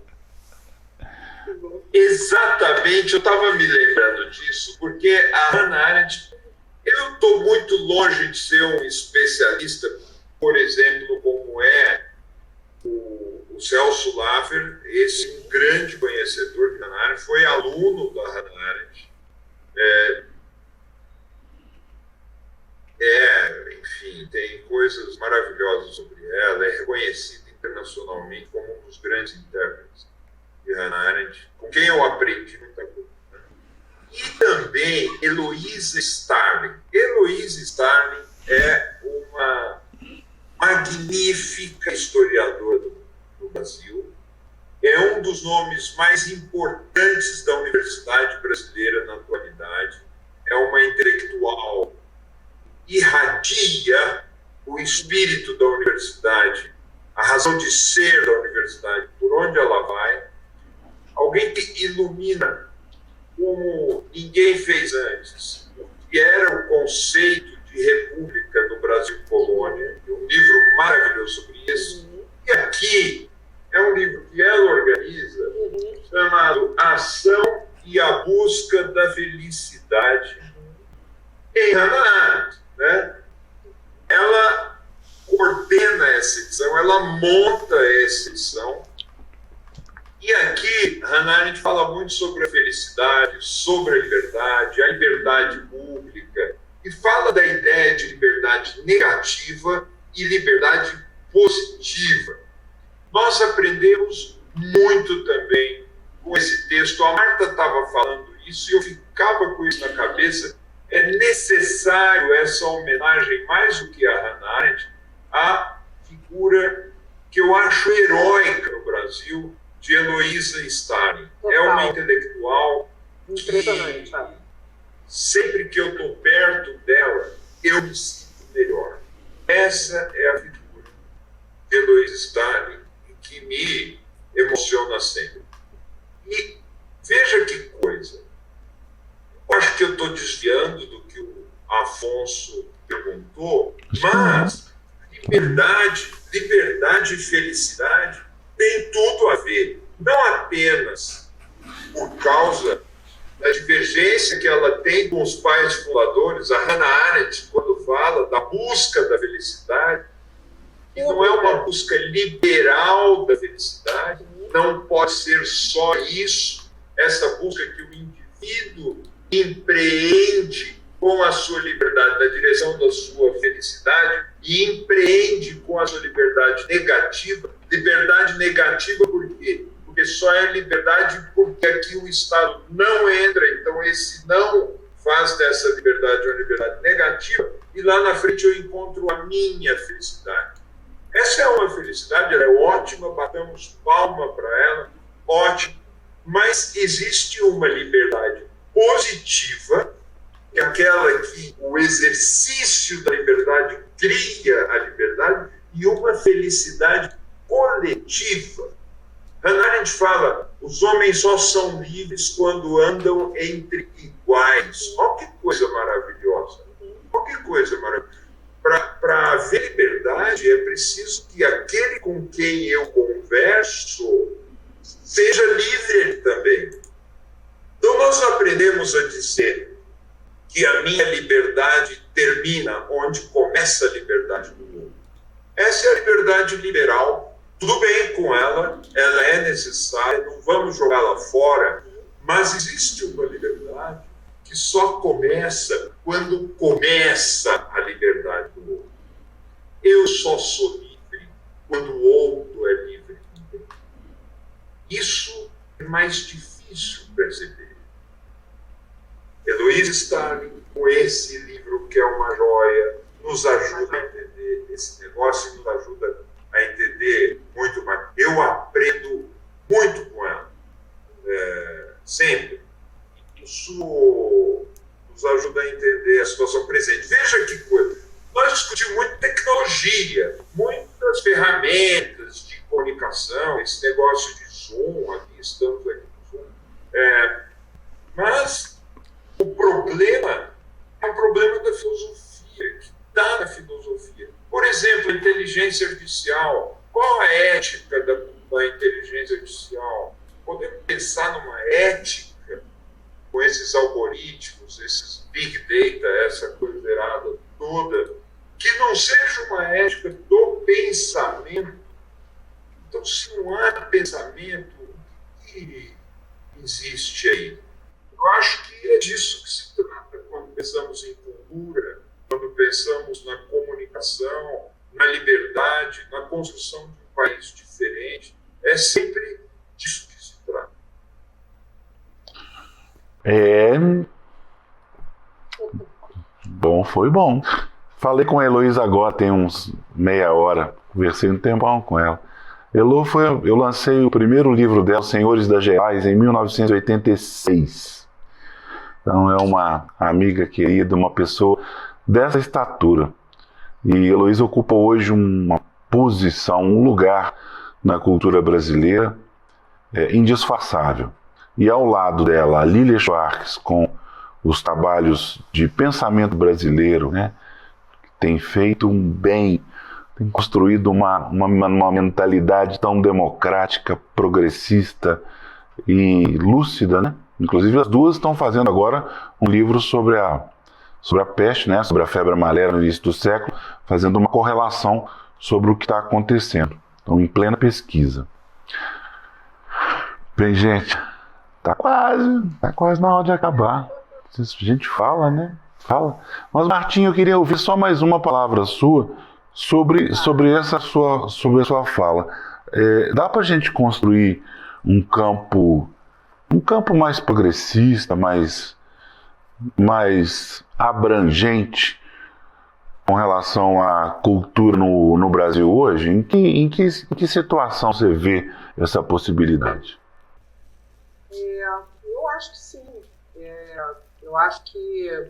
Exatamente, eu estava me lembrando disso, porque a Hannah Arendt, eu estou muito longe de ser um especialista, por exemplo, como é o Celso Laffer, esse um grande conhecedor de Hannah Arendt, foi aluno da Hannah Arendt. Enfim, tem coisas maravilhosas sobre ela, é reconhecida internacionalmente como um dos grandes intérpretes de Hannah Arendt, com quem eu aprendi muita coisa. Né? E também Eloísa Starling. Eloísa Starling é uma magnífica historiadora do Brasil, é um dos nomes mais importantes da universidade brasileira na atualidade, é uma intelectual, irradia o espírito da universidade, a razão de ser da universidade, por onde ela vai, alguém que ilumina como ninguém fez antes, o que era o conceito de república no Brasil colônia, um livro maravilhoso sobre isso, e aqui é um livro que ela organiza, chamado Ação e a Busca da Felicidade em Hannah Arendt, né? Ela coordena essa edição, ela monta essa edição, e aqui Hannah Arendt fala muito sobre a felicidade, sobre a liberdade pública, e fala da ideia de liberdade negativa e liberdade positiva. Nós aprendemos muito também com esse texto. A Marta estava falando isso e eu ficava com isso na cabeça. É necessário essa homenagem, mais do que a Hannah Arendt, à figura que eu acho heróica no Brasil, de Eloísa Starling. É uma intelectual impressionante, que, sempre que eu estou perto dela, eu me sinto melhor. Essa é a figura de Eloísa Starling que me emociona sempre. E veja que coisa. Eu acho que eu estou desviando do que o Afonso perguntou, mas liberdade e felicidade tem tudo a ver. Não apenas por causa da divergência que ela tem com os pais fundadores, a Hannah Arendt, quando fala da busca da felicidade, que não é uma busca liberal da felicidade, não pode ser só isso, essa busca que o indivíduo empreende com a sua liberdade na direção da sua felicidade e empreende com a sua liberdade negativa. Liberdade negativa por quê? Porque só é liberdade porque aqui o Estado não entra, então esse não faz dessa liberdade uma liberdade negativa e lá na frente eu encontro a minha felicidade. Essa é uma felicidade, ela é ótima, batamos palma para ela, ótimo, mas existe uma liberdade positiva, que é aquela que o exercício da liberdade cria a liberdade, e uma felicidade coletiva. Hannah Arendt fala, os homens só são livres quando andam entre iguais. Olha que coisa maravilhosa. Olha que coisa maravilhosa. Para haver liberdade, é preciso que aquele com quem eu converso seja livre também. Então, nós aprendemos a dizer que a minha liberdade termina onde começa a liberdade do mundo. Essa é a liberdade liberal. Tudo bem com ela é necessária, não vamos jogá-la fora, mas existe uma liberdade que só começa quando começa a liberdade do outro. Eu só sou livre quando o outro é livre também. Isso é mais difícil perceber. Heloísa Starling, com esse livro que é uma joia, nos ajuda a entender esse negócio e nos ajuda a entender muito mais. Eu aprendo muito com ela, sempre. Isso nos ajuda a entender a situação presente. Veja que coisa. Nós discutimos muito tecnologia, muitas ferramentas de comunicação, esse negócio de Zoom, aqui estamos aqui no Zoom. Mas o problema é um problema da filosofia, que está na filosofia. Por exemplo, a inteligência artificial. Qual a ética da inteligência artificial? Podemos pensar numa ética com esses algoritmos, esses big data, essa coisa errada toda, que não seja uma ética do pensamento. Então, se não há pensamento, o que existe aí? Eu acho que é disso que se trata quando pensamos em cultura, quando pensamos na comunicação, na liberdade, na construção de um país diferente. É sempre disso que se trata. Bom, foi bom. Falei com a Heloísa agora, tem uns meia hora, conversei um tempão com ela. Eu lancei o primeiro livro dela, Senhores das Gerais, em 1986. Então é uma amiga querida, uma pessoa dessa estatura. E Heloísa ocupa hoje uma posição, um lugar na cultura brasileira indisfaçável. E ao lado dela, a Lilia Schwartz, com os trabalhos de pensamento brasileiro, né, tem feito um bem, tem construído uma mentalidade tão democrática, progressista e lúcida, né? Inclusive as duas estão fazendo agora um livro sobre a peste, né? Sobre a febre amarela no início do século, fazendo uma correlação sobre o que está acontecendo. Estão em plena pesquisa. Bem, gente, tá quase na hora de acabar. A gente fala, né? Fala. Mas, Martinho, eu queria ouvir só mais uma palavra sua sobre a sua fala. Dá para a gente construir um campo mais progressista, mais abrangente com relação à cultura no Brasil hoje? Em que situação você vê essa possibilidade? Eu acho que sim. Eu acho que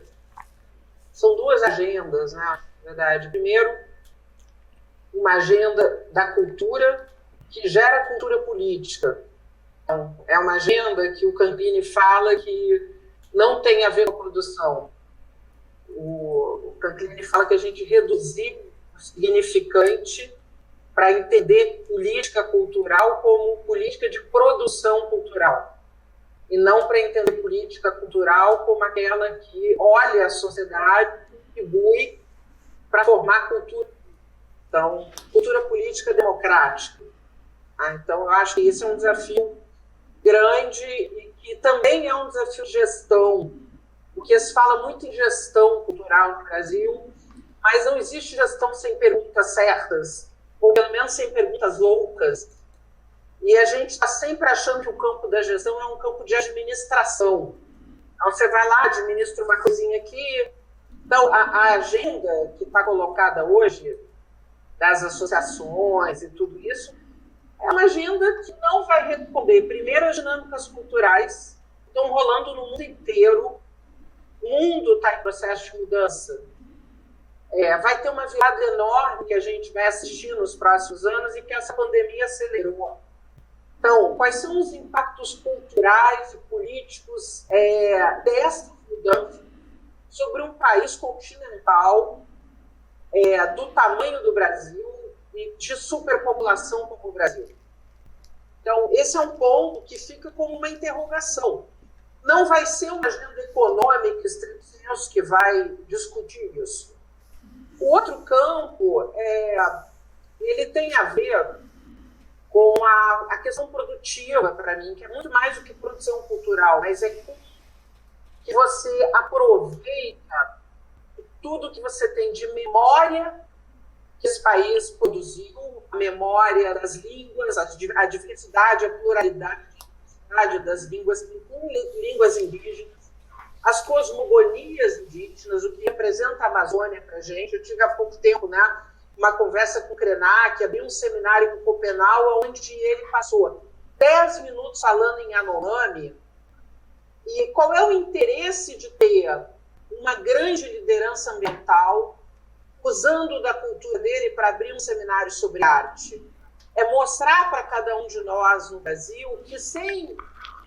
são duas agendas, né? Na verdade, primeiro, uma agenda da cultura que gera cultura política. Então, é uma agenda que o Campini fala que não tem a ver com a produção. O Campini fala que a gente reduzir o significante para entender política cultural como política de produção cultural. E não para entender política cultural como aquela que olha a sociedade e contribui para formar cultura. Então, cultura política democrática. Então, eu acho que esse é um desafio grande e que também é um desafio de gestão, porque se fala muito em gestão cultural no Brasil, mas não existe gestão sem perguntas certas, ou pelo menos sem perguntas loucas. E a gente está sempre achando que o campo da gestão é um campo de administração. Então, você vai lá, administra uma coisinha aqui. Então, a agenda que está colocada hoje, das associações e tudo isso, é uma agenda que não vai responder, primeiro, as dinâmicas culturais que estão rolando no mundo inteiro. O mundo está em processo de mudança. vai ter uma virada enorme que a gente vai assistir nos próximos anos e que essa pandemia acelerou. Então, quais são os impactos culturais e políticos dessa mudança sobre um país continental do tamanho do Brasil e de superpopulação como o Brasil? Então, esse é um ponto que fica como uma interrogação. Não vai ser uma agenda econômica estrito sensu que vai discutir isso. O outro campo, ele tem a ver com a questão produtiva, para mim, que é muito mais do que produção cultural, mas é que você aproveita tudo que você tem de memória que esse país produziu, a memória das línguas, a diversidade, a pluralidade das línguas, línguas indígenas, as cosmogonias indígenas, o que representa a Amazônia para a gente. Eu tive há pouco tempo, uma conversa com o Krenak, abri um seminário com o Copenau, onde ele passou 10 minutos falando em Yanomami. E qual é o interesse de ter uma grande liderança ambiental usando da cultura dele para abrir um seminário sobre arte? É mostrar para cada um de nós no Brasil que sem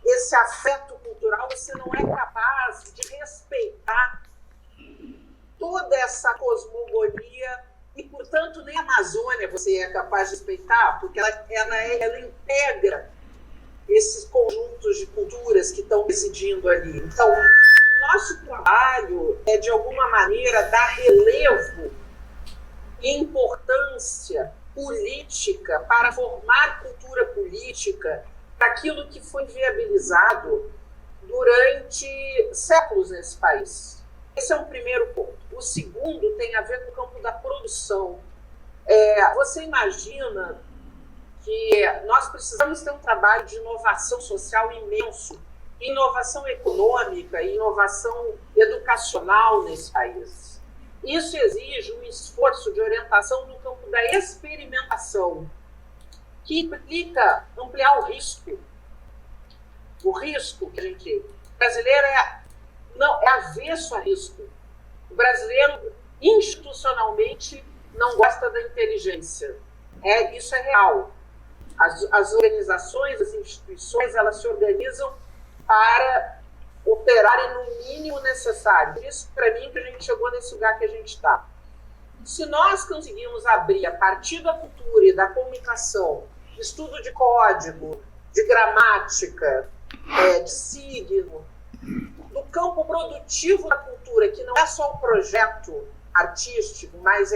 esse afeto cultural você não é capaz de respeitar toda essa cosmogonia e, portanto, nem a Amazônia você é capaz de respeitar, porque ela integra esses conjuntos de culturas que estão residindo ali. Então, o nosso trabalho é, de alguma maneira, dar relevo e importância política para formar cultura política daquilo que foi viabilizado durante séculos nesse país. Esse é um primeiro ponto. O segundo tem a ver com o campo da produção. Você imagina que nós precisamos ter um trabalho de inovação social imenso, inovação econômica e inovação educacional nesse país. Isso exige um esforço de orientação no campo da experimentação, que implica ampliar o risco. O risco que a gente... O brasileiro é avesso a risco. O brasileiro, institucionalmente, não gosta da inteligência. Isso é real. As organizações, as instituições, elas se organizam para operarem no mínimo necessário. Por isso, para mim, que a gente chegou nesse lugar que a gente está. Se nós conseguirmos abrir, a partir da cultura e da comunicação, estudo de código, de gramática, de signo, do campo produtivo da cultura, que não é só o projeto artístico, mas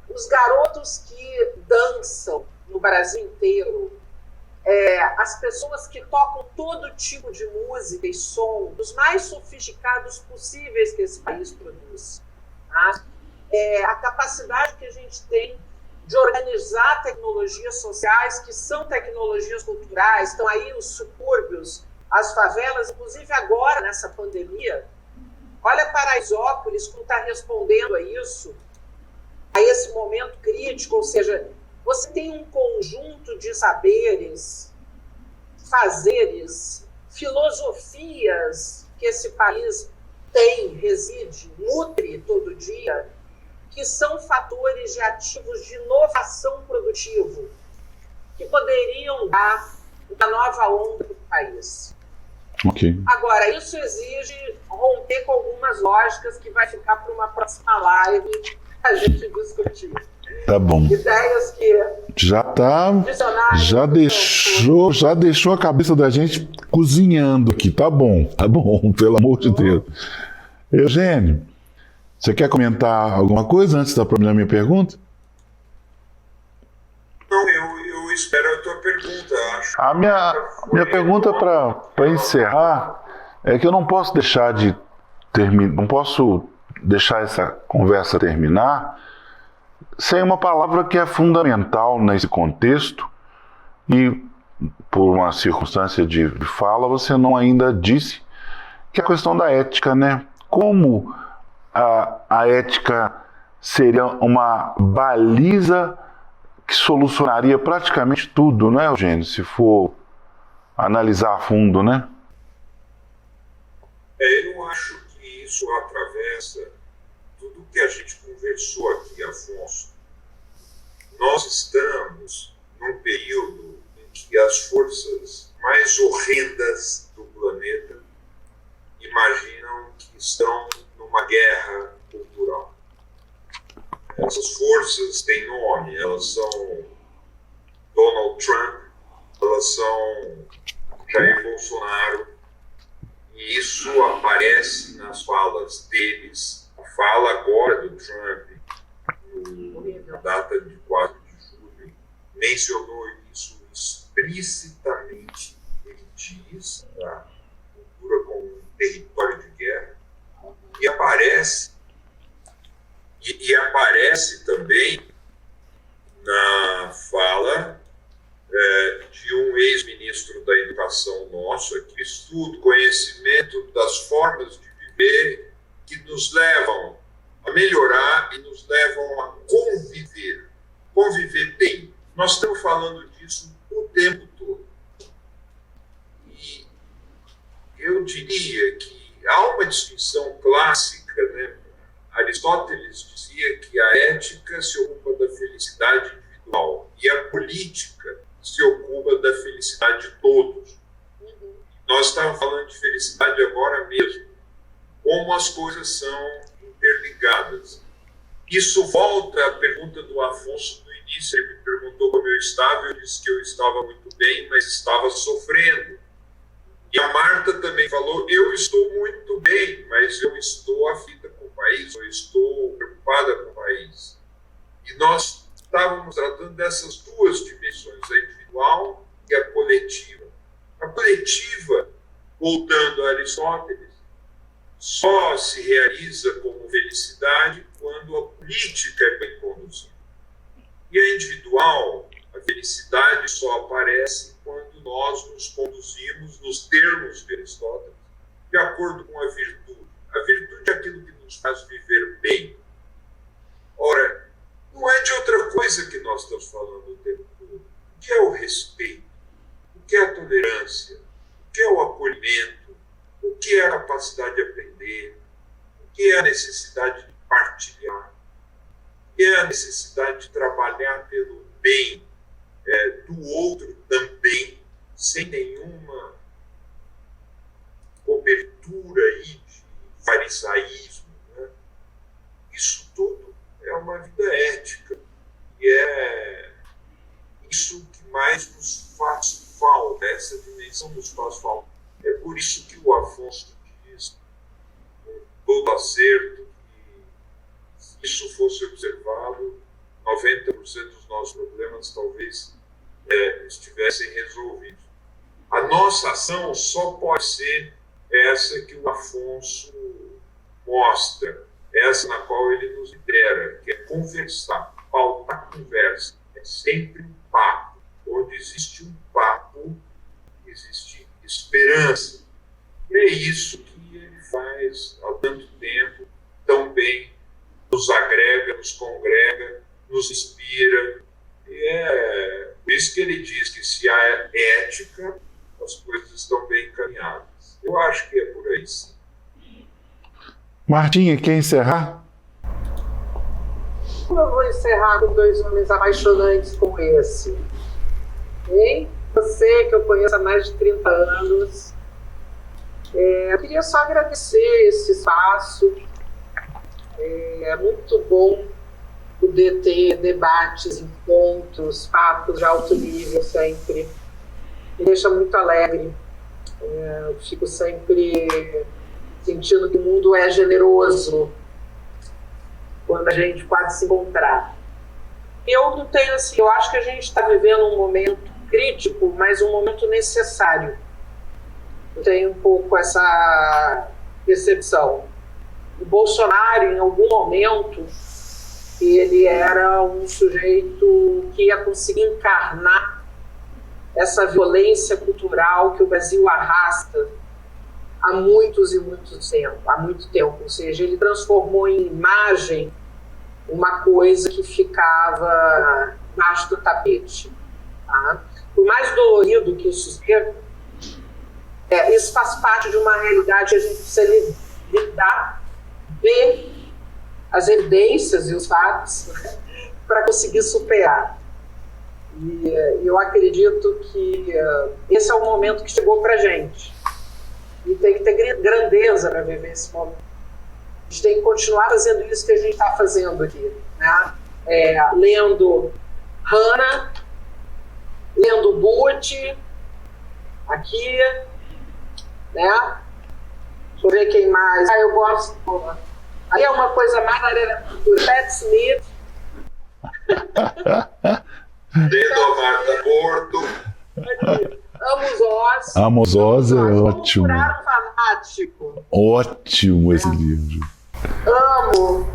os garotos que dançam no Brasil inteiro, as pessoas que tocam todo tipo de música e som, dos mais sofisticados possíveis que esse país produz. Tá? A capacidade que a gente tem de organizar tecnologias sociais, que são tecnologias culturais, estão aí os subúrbios, as favelas, inclusive agora, nessa pandemia. Olha Paraisópolis, como está respondendo a isso, a esse momento crítico, ou seja, você tem um conjunto de saberes, fazeres, filosofias que esse país tem, reside, nutre todo dia, que são fatores de ativos de inovação produtiva, que poderiam dar uma nova onda para o país. Okay. Agora, isso exige romper com algumas lógicas que vai ficar para uma próxima live a gente discutir. Tá bom. Ideias que... Já deixou a cabeça da gente cozinhando aqui. Tá bom, pelo amor de Deus. Eugênio, você quer comentar alguma coisa antes da minha pergunta? Não, eu espero a tua pergunta, acho. A minha pergunta para encerrar é que eu não posso deixar essa conversa terminar sem uma palavra que é fundamental nesse contexto e, por uma circunstância de fala, você não ainda disse, que é a questão da ética, né? Como a ética seria uma baliza que solucionaria praticamente tudo, né, Eugênio? Se for analisar a fundo, né? Eu não acho que isso atravessa tudo que a gente conversou aqui, Afonso, nós estamos num período em que as forças mais horrendas do planeta imaginam que estão numa guerra cultural. Essas forças têm nome, elas são Donald Trump, elas são Jair Bolsonaro, e isso aparece nas falas deles. A fala agora do Trump, na data de 4 de julho, mencionou isso explicitamente. Ele diz a cultura como um território de guerra, e aparece também na fala de um ex-ministro da Educação nosso, aqui, estudo, conhecimento das formas de viver que nos levam a melhorar e nos levam a conviver bem. Nós estamos falando disso o tempo todo. E eu diria que há uma distinção clássica, né? Aristóteles dizia que a ética se ocupa da felicidade individual e a política se ocupa da felicidade de todos. Nós estamos falando de felicidade agora mesmo, como as coisas são interligadas. Isso volta à pergunta do Afonso no início. Ele me perguntou como eu estava, eu disse que eu estava muito bem, mas estava sofrendo. E a Marta também falou, eu estou muito bem, mas eu estou aflita com o país, eu estou preocupada com o país. E nós estávamos tratando dessas duas dimensões, a individual e a coletiva. A coletiva, voltando a Aristóteles, só se realiza como felicidade quando a política é bem conduzida. E a individual, a felicidade só aparece quando nós nos conduzimos, nos termos de Aristóteles, de acordo com a virtude. A virtude é aquilo que nos faz viver bem. Ora, não é de outra coisa que nós estamos falando o tempo todo. O que é o respeito? O que é a tolerância? O que é o acolhimento? O que é a capacidade de aprender? O que é a necessidade de partilhar? O que é a necessidade de trabalhar pelo bem do outro também, sem nenhuma cobertura aí de farisaísmo, né? Isso tudo é uma vida ética, e é isso que mais nos faz falta, essa dimensão nos faz falta. É por isso que o Afonso diz, com todo acerto, que se isso fosse observado, 90% dos nossos problemas talvez estivessem resolvidos. A nossa ação só pode ser essa que o Afonso mostra, essa na qual ele nos lidera, que é conversar, pautar conversa. É sempre um papo. Onde existe um papo, existe esperança. E é isso que ele faz há tanto tempo, tão bem, nos agrega, nos congrega, nos inspira. E é por isso que ele diz que se há ética, as coisas estão bem encaminhadas. Eu acho que é por aí, sim. Martinha, quer encerrar? Eu vou encerrar com 2 homens apaixonantes como esse. Hein? Você, que eu conheço há mais de 30 anos, eu queria só agradecer esse espaço. É muito bom poder ter debates, encontros, papos de alto nível sempre. Me deixa muito alegre. Eu fico sempre sentindo que o mundo é generoso quando a gente pode se encontrar. Eu não tenho assim, eu acho que a gente está vivendo um momento crítico, mas um momento necessário. Eu tenho um pouco essa percepção. O Bolsonaro, em algum momento, ele era um sujeito que ia conseguir encarnar essa violência cultural que o Brasil arrasta há muito tempo. Ou seja, ele transformou em imagem uma coisa que ficava embaixo do tapete. Tá? Por mais dolorido que isso seja, isso faz parte de uma realidade que a gente precisa lidar, ver as evidências e os fatos para conseguir superar. E eu acredito que esse é o momento que chegou para a gente. E tem que ter grandeza para viver esse momento. A gente tem que continuar fazendo isso que a gente está fazendo aqui, né? Lendo Hannah, lendo Butch, aqui, né? Deixa eu ver quem mais. Eu gosto. Aí é uma coisa mais na área da cultura. Pat Smith. Lendo a Marta Porto. Amos Oz. Amos Oz é ótimo. Procurar um fanático. Ótimo esse livro. Amo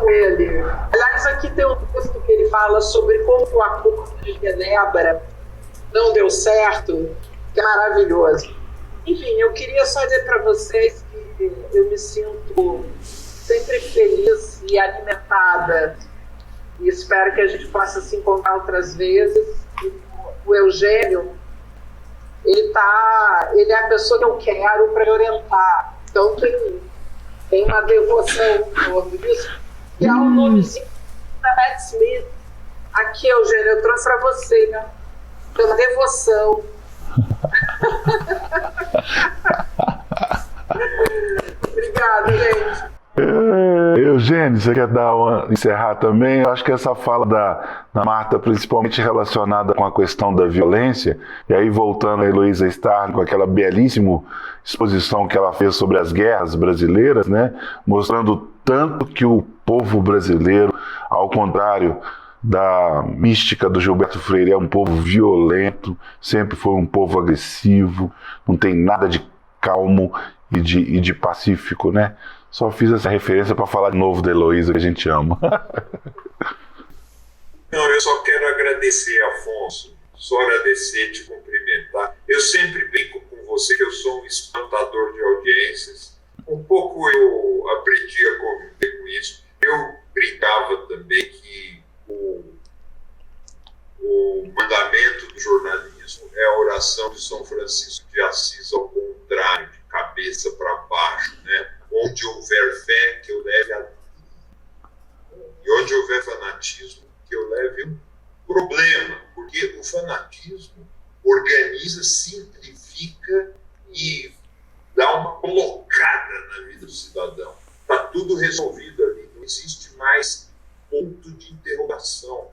ele. Aliás, aqui tem um texto que ele fala sobre como o acordo de Genebra não deu certo, que é maravilhoso. Enfim, eu queria só dizer para vocês que eu me sinto sempre feliz e alimentada. E espero que a gente possa se encontrar outras vezes. O Eugênio, ele é a pessoa que eu quero para me orientar. Então tem uma devoção em torno disso. Que é o nomezinho da Pat Smith. Aqui, Eugênio, eu trouxe para você, né? Tem uma devoção. Obrigada, gente. Eugênio, você quer encerrar também? Eu acho que essa fala da Marta, principalmente relacionada com a questão da violência, e aí voltando a Heloísa Starling com aquela belíssima exposição que ela fez sobre as guerras brasileiras, né? Mostrando tanto que o povo brasileiro, ao contrário da mística do Gilberto Freire, é um povo violento, sempre foi um povo agressivo, não tem nada de calmo e de pacífico, né? Só fiz essa referência para falar de novo da Heloísa, que a gente ama. Não, eu só quero agradecer, Afonso. Só agradecer, te cumprimentar. Eu sempre brinco com você que eu sou um espantador de audiências. Um pouco eu aprendi a conviver com isso. Eu brincava também que o mandamento do jornalismo é a oração de São Francisco de Assis ao contrário, de cabeça para baixo, né? Onde houver fé, que eu leve a dúvida. E onde houver fanatismo, que eu leve um problema. Porque o fanatismo organiza, simplifica e dá uma colocada na vida do cidadão. Está tudo resolvido ali. Não existe mais ponto de interrogação.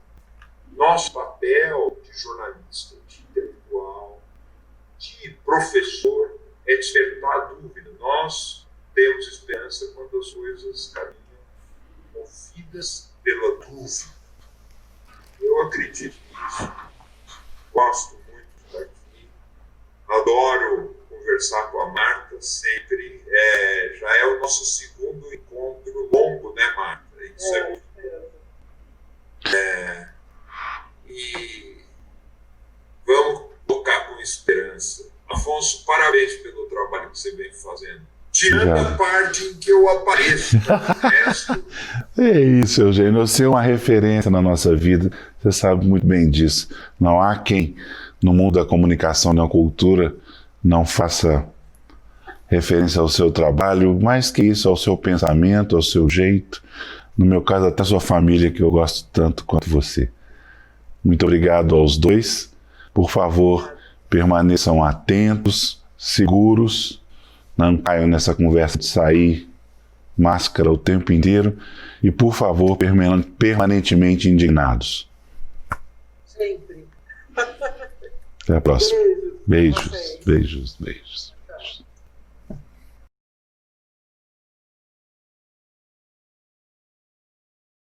Nosso papel de jornalista, de intelectual, de professor, é despertar a dúvida. Nós temos esperança quando as coisas caminham movidas pela dúvida. Eu acredito nisso. Gosto muito de estar aqui. Adoro conversar com a Marta sempre. Já é o nosso segundo encontro longo, né, Marta? Isso é muito bom. E vamos tocar com esperança. Afonso, parabéns pelo trabalho que você vem fazendo. Tirando a parte em que eu apareço, o resto... É isso, Eugênio. Você é uma referência na nossa vida. Você sabe muito bem disso. Não há quem, no mundo da comunicação e da cultura, não faça referência ao seu trabalho, mais que isso, ao seu pensamento, ao seu jeito. No meu caso, até a sua família, que eu gosto tanto quanto você. Muito obrigado aos dois. Por favor, permaneçam atentos, seguros. Não caiam nessa conversa de sair máscara o tempo inteiro. E, por favor, permanentemente indignados. Sempre. Até a próxima. Beijos, beijos, beijos.